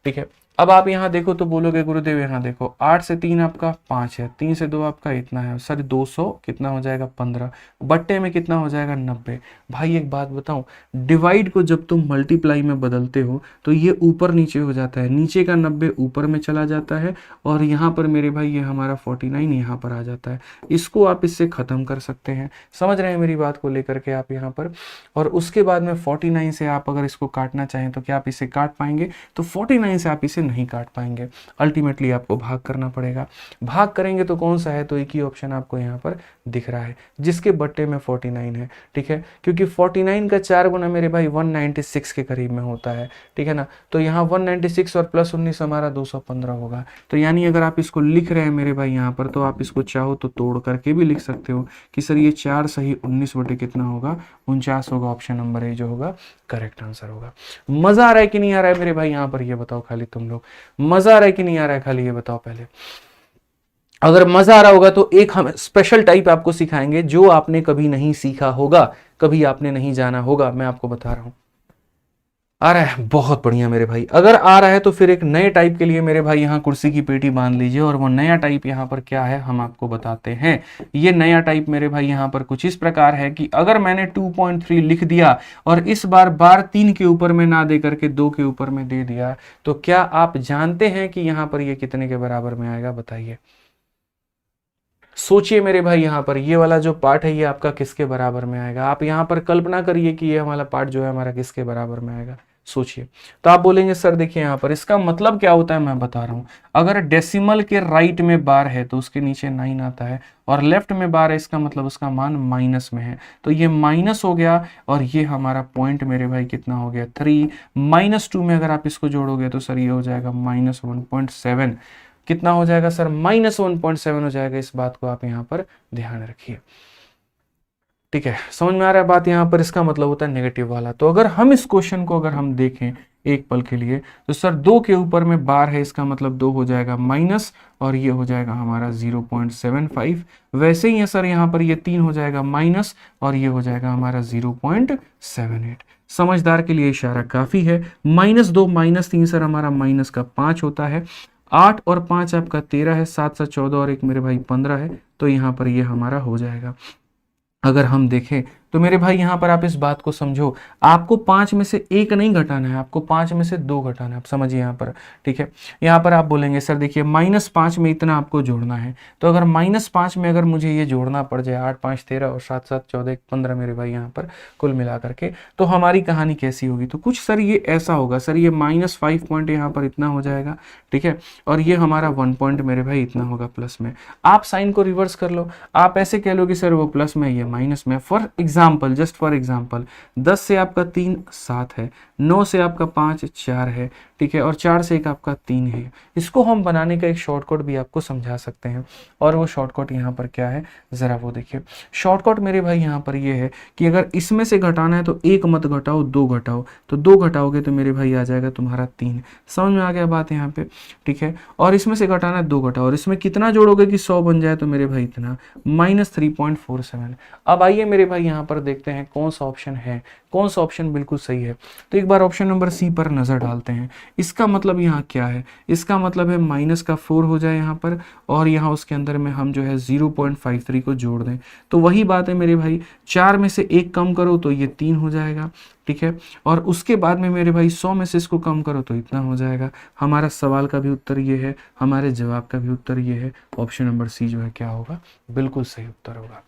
ठीक है, अब आप यहाँ देखो तो बोलोगे गुरुदेव यहाँ देखो, 8 से 3 आपका 5 है, 3 से 2 आपका इतना है, सर 200 कितना हो जाएगा? 15, बट्टे में कितना हो जाएगा? 90। भाई एक बात बताऊं, डिवाइड को जब तुम मल्टीप्लाई में बदलते हो तो ये ऊपर नीचे हो जाता है, नीचे का 90 ऊपर में चला जाता है, और यहाँ पर मेरे भाई ये हमारा 49 यहाँ पर आ जाता है। इसको आप इससे ख़त्म कर सकते हैं, समझ रहे हैं मेरी बात को लेकर के आप यहाँ पर। और उसके बाद में 49 से आप अगर इसको काटना चाहें तो क्या आप इसे काट पाएंगे? तो 49 से आप इसे नहीं काट पाएंगे, अल्टीमेटली आपको भाग करना पड़ेगा। भाग करेंगे तो कौन सा है? तो एक ही ऑप्शन आपको यहाँ पर दिख रहा है, जिसके बट्टे में 49 है। ठीक है, क्योंकि 49 का 4 गुना मेरे भाई 196 के करीब में होता है। ठीक है ना, तो यहाँ 196 और प्लस 19 हमारा 215 होगा। तो यानी अगर आप इसको लिख रहे हैं मेरे भाई यहाँ पर, तो आप इसको चाहो तो तोड़ करके भी लिख सकते हो कि सर ये 4 सही 19 बटे कितना होगा? 49 होगा। ऑप्शन नंबर ए जो होगा करेक्ट आंसर होगा। मजा आ रहा है कि नहीं आ रहा है मेरे भाई यहाँ पर? ये बताओ खाली तुम लोग, मजा आ रहा है कि नहीं आ रहा है? खाली ये बताओ पहले। अगर मजा आ रहा होगा तो एक हम स्पेशल टाइप आपको सिखाएंगे जो आपने कभी नहीं सीखा होगा, कभी आपने नहीं जाना होगा, मैं आपको बता रहा हूं। आ रहा है? बहुत बढ़िया मेरे भाई। अगर आ रहा है तो फिर एक नए टाइप के लिए मेरे भाई यहाँ कुर्सी की पेटी बांध लीजिए, और वो नया टाइप यहाँ पर क्या है हम आपको बताते हैं। ये नया टाइप मेरे भाई यहाँ पर कुछ इस प्रकार है कि अगर मैंने 2.3 लिख दिया और इस बार 3 के ऊपर में ना दे करके 2 के ऊपर में दे दिया, तो क्या आप जानते हैं कि यहाँ पर ये कितने के बराबर में आएगा? बताइए, सोचिए मेरे भाई, यहाँ पर ये वाला जो पार्ट है ये आपका किसके बराबर में आएगा? आप यहाँ पर कल्पना करिए कि ये हमारा पार्ट जो है हमारा किसके बराबर में आएगा, सोचिए। तो आप बोलेंगे सर देखिए यहाँ पर इसका मतलब क्या होता है, मैं बता रहा हूँ। अगर डेसिमल के राइट में बार है तो उसके नीचे 9 आता है, और लेफ्ट में बार है, इसका मतलब उसका मान माइनस में है, तो ये माइनस हो गया, और ये हमारा पॉइंट मेरे भाई कितना हो गया? 3 -2 में अगर आप इसको जोड़ोगे तो सर ये हो जाएगा -1.7। कितना हो जाएगा सर? -1.7 हो जाएगा। इस बात को आप यहाँ पर ध्यान रखिए। ठीक है, समझ में आ रहा है बात? यहाँ पर इसका मतलब होता है नेगेटिव वाला। तो अगर हम इस क्वेश्चन को अगर हम देखें एक पल के लिए, तो सर 2 के ऊपर में बार है, इसका मतलब 2 हो जाएगा माइनस, और ये हो जाएगा हमारा 0.75। वैसे ही है सर यहाँ पर ये 3 हो जाएगा माइनस, और ये हो जाएगा हमारा 0.78। समझदार के लिए इशारा काफी है। -2 -3 सर हमारा माइनस का 5 होता है, 8 और 5 आपका 13 है, 7 से 14 और एक मेरे भाई 15 है, तो यहाँ पर ये हमारा हो जाएगा। अगर हम देखें तो मेरे भाई यहाँ पर आप इस बात को समझो, आपको 5 में से एक नहीं घटाना है, आपको 5 में से 2 घटाना है। आप समझिए यहाँ पर, ठीक है। यहाँ पर आप बोलेंगे सर देखिए -5 में इतना आपको जोड़ना है, तो अगर -5 में अगर मुझे ये जोड़ना पड़ जाए 8 5 13 और 7 7 14 15 मेरे भाई यहाँ पर कुल मिला करके, तो हमारी कहानी कैसी होगी? तो कुछ सर ये ऐसा होगा, सर ये -5 पॉइंट यहाँ पर इतना हो जाएगा, ठीक है, और ये हमारा 1 पॉइंट मेरे भाई इतना होगा प्लस में। आप साइन को रिवर्स कर लो, आप ऐसे कह लो कि सर वो प्लस में ये माइनस में। For example, just for example, 10 से आपका 3 7 है, 9 से आपका 5 4 है, ठीक है, और 4 से एक आपका 3 है। इसको हम बनाने का एक शॉर्टकट भी आपको समझा सकते हैं, और वो शॉर्टकट यहाँ पर क्या है ज़रा वो देखिए। शॉर्टकट मेरे भाई यहाँ पर ये है कि अगर इसमें से घटाना है तो 1 मत घटाओ, 2 घटाओ, तो 2 घटाओगे तो मेरे भाई आ जाएगा तुम्हारा 3। समझ में आ गया बात यहाँ पे, ठीक है। और इसमें से घटाना है 2 घटाओ, और इसमें कितना जोड़ोगे कि 100 बन जाए, तो मेरे भाई इतना -3.47। अब आइए मेरे भाई यहाँ पर देखते हैं कौन सा ऑप्शन है, कौन सा ऑप्शन बिल्कुल सही है। तो एक बार ऑप्शन नंबर सी पर नजर डालते हैं। इसका मतलब यहाँ क्या है? इसका मतलब है माइनस का 4 हो जाए यहाँ पर, और यहाँ उसके अंदर में हम जो है 0.53 को जोड़ दें। तो वही बात है मेरे भाई, 4 में से 1 कम करो तो ये 3 हो जाएगा, ठीक है, और उसके बाद में मेरे भाई 100 में से इसको कम करो तो इतना हो जाएगा। हमारा सवाल का भी उत्तर ये है, हमारे जवाब का भी उत्तर ये है। ऑप्शन नंबर सी जो है क्या होगा? बिल्कुल सही उत्तर होगा।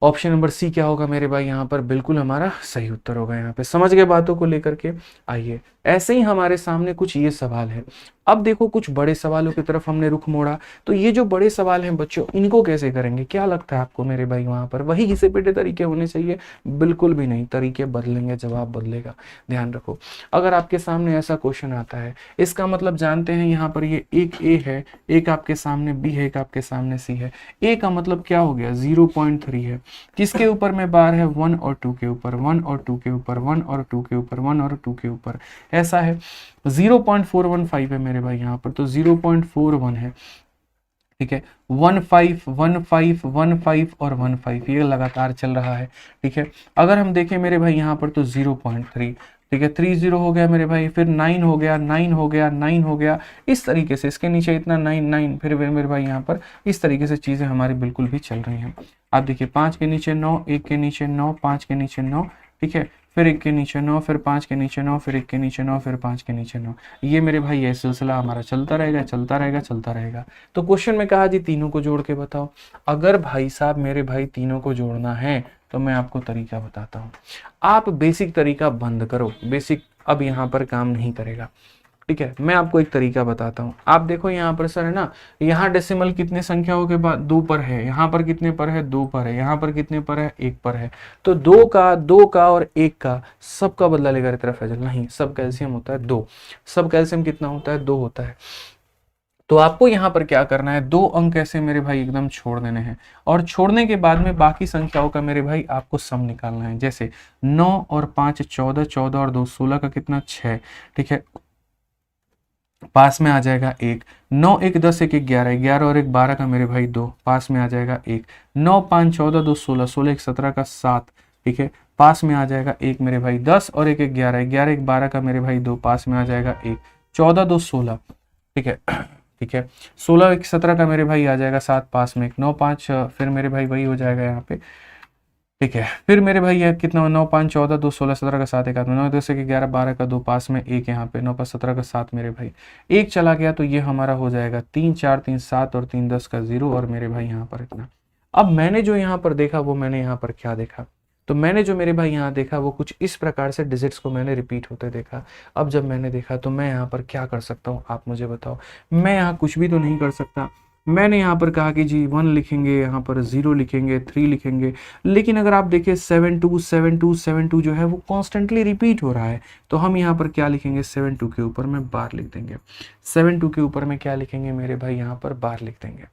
ऑप्शन नंबर सी क्या होगा मेरे भाई? यहाँ पर बिल्कुल हमारा सही उत्तर होगा। यहाँ पे समझ गए बातों को लेकर के? आइए, ऐसे ही हमारे सामने कुछ ये सवाल है। अब देखो, कुछ बड़े सवालों की तरफ हमने रुख मोड़ा, तो ये जो बड़े सवाल हैं बच्चों, इनको कैसे करेंगे? क्या लगता है आपको मेरे भाई? वहां पर वही घिसे पिटे तरीके होने चाहिए? बिल्कुल भी नहीं, तरीके बदलेंगे, जवाब बदलेगा। ध्यान रखो, अगर आपके सामने ऐसा क्वेश्चन आता है, इसका मतलब जानते हैं यहाँ पर ये एक ए है, एक आपके सामने बी है, एक आपके सामने सी है। ए का मतलब क्या हो गया? 0.3 है। किसके ऊपर में बार है? 1 और 2 के ऊपर, 1 और 2 के ऊपर, 1 और 2 के ऊपर, 1 और 2 के ऊपर, ऐसा है। 0.415 है मेरे भाई यहाँ पर, तो 0.41 है, ठीक है। 15 15 15 और 15 ये लगातार चल रहा है, ठीक है। अगर हम देखें मेरे भाई यहाँ पर तो 0.3, ठीक है, 30 हो गया मेरे भाई, फिर 9 हो गया, 9 हो गया, 9 हो गया, इस तरीके से इसके नीचे इतना 9 9, फिर मेरे भाई यहाँ पर इस तरीके से चीज़ें हमारी बिल्कुल भी चल रही हैं। आप देखिए, 5 के नीचे 9, 1 के नीचे 9, 5 के नीचे 9, ठीक है, फिर 1 के नीचे 9, फिर 5 के नीचे 9, फिर 1 के नीचे 9, फिर 5 के नीचे 9। ये मेरे भाई ये सिलसिला हमारा चलता रहेगा, चलता रहेगा, चलता रहेगा। तो क्वेश्चन में कहा जी तीनों को जोड़ के बताओ। अगर भाई साहब मेरे भाई तीनों को जोड़ना है तो मैं आपको तरीका बताता हूँ। आप बेसिक तरीका बंद करो, बेसिक अब यहाँ पर काम नहीं करेगा, ठीक है। मैं आपको एक तरीका बताता हूँ। आप देखो यहाँ पर सर है ना, यहाँ डेसिमल कितने संख्याओं के बाद 2 पर है, यहाँ पर कितने पर है? 2 पर है, यहाँ पर कितने पर है? 1 पर है। तो 2 का और 1 का सबका बदला लेकर तरफ है नहीं, सब कैल्शियम होता है 2। सब कैल्शियम कितना होता है? 2 होता है। तो आपको यहाँ पर क्या करना है? 2 अंक ऐसे मेरे भाई एकदम छोड़ देने हैं, और छोड़ने के बाद में बाकी संख्याओं का मेरे भाई आपको सम निकालना है। जैसे 9 और 5 14, 14 और 2 16 का कितना? 6, ठीक है, पास में आ जाएगा 1। 9 1 10 1 11, 11 और 1 12 का मेरे भाई 2, पास में आ जाएगा 1। 9 5 14 2 16, 16 1 17 का 7, ठीक है, पास में आ जाएगा 1 मेरे भाई। 10 और 1 11, 11 1 12 का मेरे भाई 2, पास में आ जाएगा 1। 14 2 16, ठीक है, ठीक है, 16 1 17 का मेरे भाई आ जाएगा 7, पास में 1। 9 5 फिर मेरे भाई वही हो जाएगा यहाँ पे, ठीक है। फिर मेरे भाई ये कितना? 9 5 14 2 16 17 का 7, 1 आदमी, 9 10 1 11 12 का 2, पास में 1 यहाँ पे, 9 5 17 का 7 मेरे भाई। 1 चला गया तो ये हमारा हो जाएगा 3 4 3 7 और 3 10 का 0, और मेरे भाई यहाँ पर इतना। अब मैंने जो यहाँ पर देखा वो मैंने यहाँ पर क्या देखा? तो मैंने जो मेरे भाई यहाँ देखा वो कुछ इस प्रकार से डिजिट्स को मैंने रिपीट होते देखा। अब जब मैंने देखा तो मैं यहाँ पर क्या कर सकता हूँ, आप मुझे बताओ। मैं यहाँ कुछ भी तो नहीं कर सकता। मैंने यहाँ पर कहा कि जी 1 लिखेंगे, यहाँ पर 0 लिखेंगे, 3 लिखेंगे, लेकिन अगर आप देखें 7 2 7 2 7 2 जो है वो कॉन्स्टेंटली रिपीट हो रहा है, तो हम यहाँ पर क्या लिखेंगे? 7 2 के ऊपर में बार लिख देंगे। 7 2 के ऊपर में क्या लिखेंगे मेरे भाई? यहाँ पर बार लिख देंगे।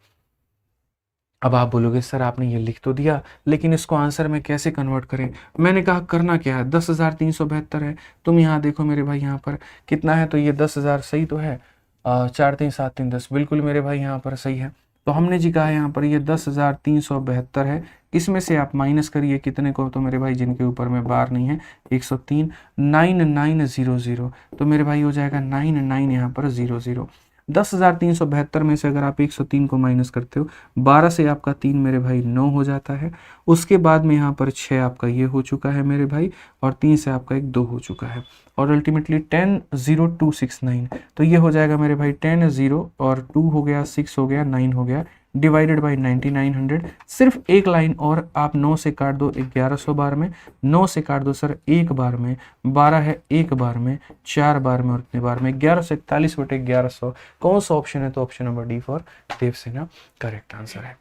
अब आप बोलोगे सर आपने ये लिख तो दिया, लेकिन इसको आंसर में कैसे कन्वर्ट करें? मैंने कहा करना क्या है, 10,372 है। तुम यहाँ देखो मेरे भाई यहाँ पर कितना है, तो ये 10,000 सही तो है, 4 3 7 3 10, बिल्कुल मेरे भाई यहाँ पर सही है। तो हमने जी कहा यहाँ पर ये 10,372 है। इसमें से आप माइनस करिए कितने को? तो मेरे भाई जिनके ऊपर में बार नहीं है 103, 9900, तो मेरे भाई हो जाएगा 99 यहाँ पर 00। 10,372 में से अगर आप 103 को माइनस करते हो, 12 से आपका 3 मेरे भाई 9 हो जाता है। उसके बाद में यहाँ पर 6 आपका ये हो चुका है मेरे भाई, और 3 से आपका एक 2 हो चुका है, और अल्टीमेटली 10,0269। तो ये हो जाएगा मेरे भाई 10 0 और 2 हो गया, 6 हो गया, 9 हो गया, डिवाइडेड बाई 9900। सिर्फ एक लाइन और आप 9 से काट दो 1100 बार में, 9 से काट दो सर एक बार में, 12 है एक बार में, 4 बार में और इतने बार में, 1141/1100। कौन सा ऑप्शन है? तो option number D for Devsena correct answer है।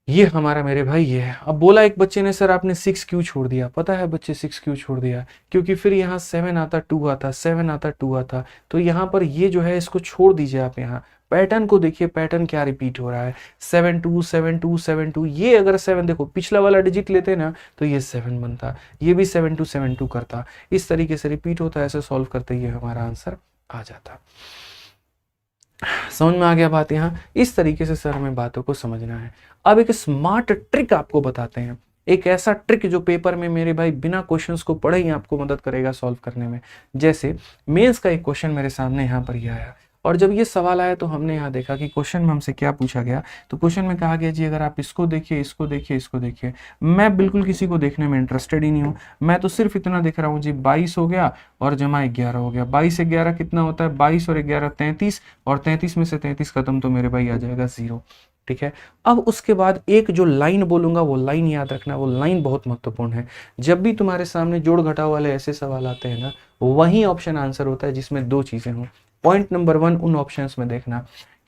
ये हमारा मेरे भाई ये है। अब बोला एक बच्चे ने सर आपने 6 क्यों छोड़ दिया? पता है बच्चे 6 क्यों छोड़ दिया? क्योंकि फिर यहाँ 7 आता 2 आता 7 आता 2 आता, तो यहाँ पर ये जो है इसको छोड़ दीजिए आप। यहाँ पैटर्न को देखिए, पैटर्न क्या रिपीट हो रहा है, 7 2 7 2 7 2। ये अगर 7 देखो पिछला वाला डिजिट लेते ना तो ये 7 बनता, ये भी 7 2 7 2 करता, इस तरीके से रिपीट होता, ऐसे सॉल्व करते ये हमारा आंसर आ जाता। समझ में आ गया बात? यहाँ इस तरीके से सर हमें बातों को समझना है। अब एक स्मार्ट ट्रिक आपको बताते हैं, एक ऐसा ट्रिक जो पेपर में मेरे भाई बिना क्वेश्चंस को पढ़े ही आपको मदद करेगा सॉल्व करने में। जैसे मेंस का एक क्वेश्चन मेरे सामने यहाँ पर ये आया, और जब ये सवाल आया तो हमने यहाँ देखा कि क्वेश्चन में हमसे क्या पूछा गया। तो क्वेश्चन में कहा गया जी अगर आप इसको देखिए, इसको देखिए, इसको देखिए। मैं बिल्कुल किसी को देखने में इंटरेस्टेड ही नहीं हूँ, मैं तो सिर्फ इतना देख रहा हूँ जी 22 हो गया और जमा 11 हो गया। 22 से 11 कितना होता है? 22 और 11 33, और 33 में से 33 खत्म तो मेरे भाई आ जाएगा 0। ठीक है। अब उसके बाद एक जो लाइन बोलूंगा वो लाइन याद रखना, वो लाइन बहुत महत्वपूर्ण है। जब भी तुम्हारे सामने जोड़ घटाव वाले ऐसे सवाल आते हैं ना, वही ऑप्शन आंसर होता है जिसमें 2 चीजें हों। पॉइंट नंबर 1 उन ऑप्शंस में देखना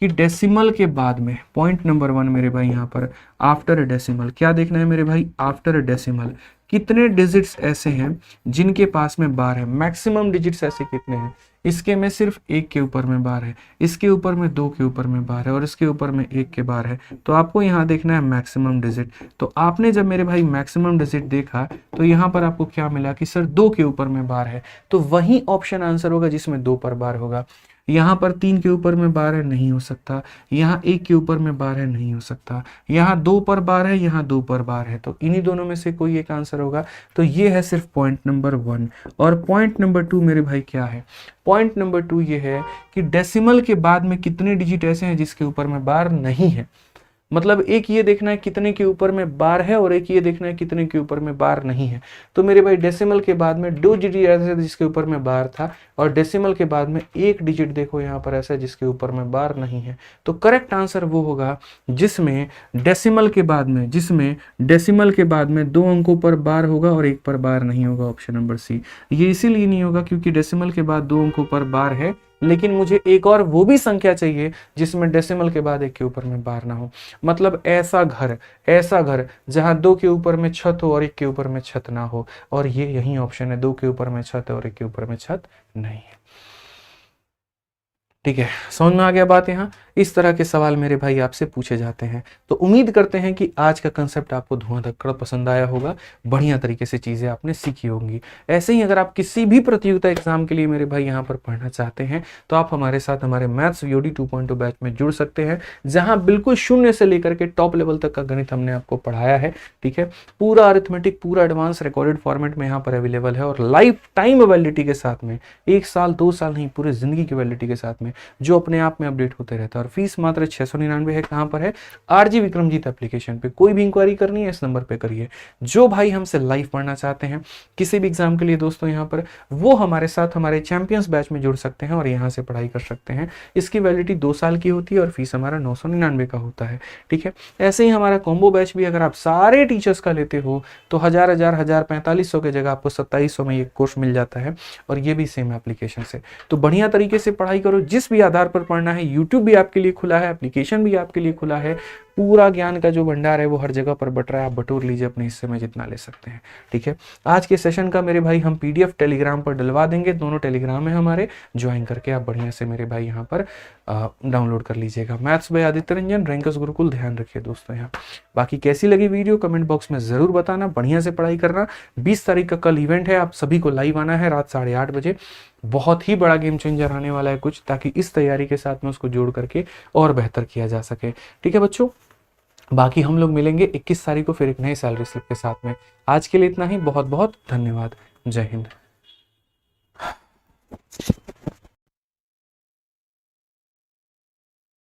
कि डेसिमल के बाद में, पॉइंट नंबर 1 मेरे भाई यहाँ पर आफ्टर डेसिमल क्या देखना है मेरे भाई? आफ्टर डेसिमल कितने डिजिट्स ऐसे हैं जिनके पास में बार है? मैक्सिमम डिजिट्स ऐसे कितने हैं? इसके में सिर्फ 1 के ऊपर में बार है, इसके ऊपर में 2 के ऊपर में बार है, और इसके ऊपर में 1 के बार है। तो आपको यहाँ देखना है मैक्सिमम डिजिट। तो आपने जब मेरे भाई मैक्सिमम डिजिट देखा तो यहाँ पर आपको क्या मिला कि सर 2 के ऊपर में बार है, तो वही ऑप्शन आंसर होगा जिसमें 2 पर बार होगा। यहाँ पर 3 के ऊपर में बार है, नहीं हो सकता। यहाँ 1 के ऊपर में बार है, नहीं हो सकता। यहाँ 2 पर बार है, यहाँ 2 पर बार है, तो इन्हीं दोनों में से कोई एक आंसर होगा। तो ये है सिर्फ पॉइंट नंबर 1। और पॉइंट नंबर 2 मेरे भाई क्या है? पॉइंट नंबर 2 ये है कि डेसिमल के बाद में कितने डिजिट ऐसे हैं जिसके ऊपर में बार नहीं है। मतलब एक ये देखना है कितने के ऊपर में बार है, और एक ये देखना है कितने के ऊपर में बार नहीं है। तो मेरे भाई डेसिमल के बाद में 2 डिजिट ऐसे जिसके ऊपर में बार था, और डेसिमल के बाद में 1 डिजिट देखो यहाँ पर ऐसा जिसके ऊपर में बार नहीं है। तो करेक्ट आंसर वो होगा जिसमें डेसिमल के बाद में 2 अंकों पर बार होगा और 1 पर बार नहीं होगा, ऑप्शन नंबर सी। ये इसीलिए नहीं होगा क्योंकि डेसिमल के बाद 2 अंकों पर बार है, लेकिन मुझे एक और वो भी संख्या चाहिए जिसमें डेसिमल के बाद 1 के ऊपर में बार ना हो। मतलब ऐसा घर जहां 2 के ऊपर में छत हो और 1 के ऊपर में छत ना हो, और ये यही ऑप्शन है, 2 के ऊपर में छत है और 1 के ऊपर में छत नहीं है। ठीक है, समझ में आ गया बात? यहाँ इस तरह के सवाल मेरे भाई आपसे पूछे जाते हैं। तो उम्मीद करते हैं कि आज का कंसेप्ट आपको धुआंधार पसंद आया होगा, बढ़िया तरीके से चीजें आपने सीखी होंगी। ऐसे ही अगर आप किसी भी प्रतियोगिता एग्जाम के लिए मेरे भाई यहाँ पर पढ़ना चाहते हैं तो आप हमारे साथ हमारे मैथ्स वीओडी 2.0 बैच में जुड़ सकते हैं, जहां बिल्कुल शून्य से लेकर के टॉप लेवल तक का गणित हमने आपको पढ़ाया है। ठीक है, पूरा अरिथमेटिक, पूरा एडवांस रिकॉर्डेड फॉर्मेट में यहाँ पर अवेलेबल है, और लाइफ टाइम वैलिडिटी के साथ में, 1 साल 2 साल नहीं, पूरे जिंदगी की वैलिडिटी के साथ में, जो अपने आप में अपडेट होते रहता है। और फीस मात्र 699 है। कहां पर है? आरजी विक्रमजीत एप्लीकेशन पे। कोई भी इंक्वायरी करनी है इस नंबर पे करिए। जो भाई हमसे लाइव पढ़ना चाहते हैं किसी भी एग्जाम के लिए दोस्तों यहाँ पर, वो हमारे साथ हमारे चैंपियंस बैच में जुड़ सकते हैं और यहाँ से पढ़ाई कर सकते हैं। इसकी वैलिडिटी 2 साल की होती है और फीस हमारा 999 का होता है। ठीक है, ऐसे ही हमारा कॉम्बो बैच भी अगर आप सारे टीचर्स का लेते हो तो 4500 की जगह आपको 2700 में ये कोर्स मिल जाता है, और ये भी सेम एप्लीकेशन से। तो बढ़िया तरीके से पढ़ाई करो, जिस भी आधार पर पढ़ना है। यूट्यूब भी आपके लिए खुला है, एप्लीकेशन भी आपके लिए खुला है। पूरा ज्ञान का जो भंडार है वो हर जगह पर बट रहा है, आप बटोर लीजिए अपने हिस्से में जितना ले सकते हैं। ठीक है, आज के सेशन का मेरे भाई हम पीडीएफ टेलीग्राम पर डलवा देंगे, दोनों टेलीग्राम है हमारे, ज्वाइन करके आप बढ़िया से मेरे भाई यहाँ पर डाउनलोड कर लीजिएगा। Maths by Aditya Ranjan, rankers Gurukul. ध्यान रखिए दोस्तों यहाँ। बाकी कैसी लगी वीडियो कमेंट बॉक्स में जरूर बताना, बढ़िया से पढ़ाई करना। 20 तारीख का कल इवेंट है, आप सभी को लाइव आना है रात 8:30 बजे। बहुत ही बड़ा गेम चेंजर आने वाला है कुछ, ताकि इस तैयारी के साथ में उसको जोड़ करके और बेहतर किया जा सके। ठीक है बच्चों, बाकी हम लोग मिलेंगे 21 तारीख को फिर एक नए सैलरी स्लिप के साथ में। आज के लिए इतना ही, बहुत बहुत धन्यवाद। जय हिंद।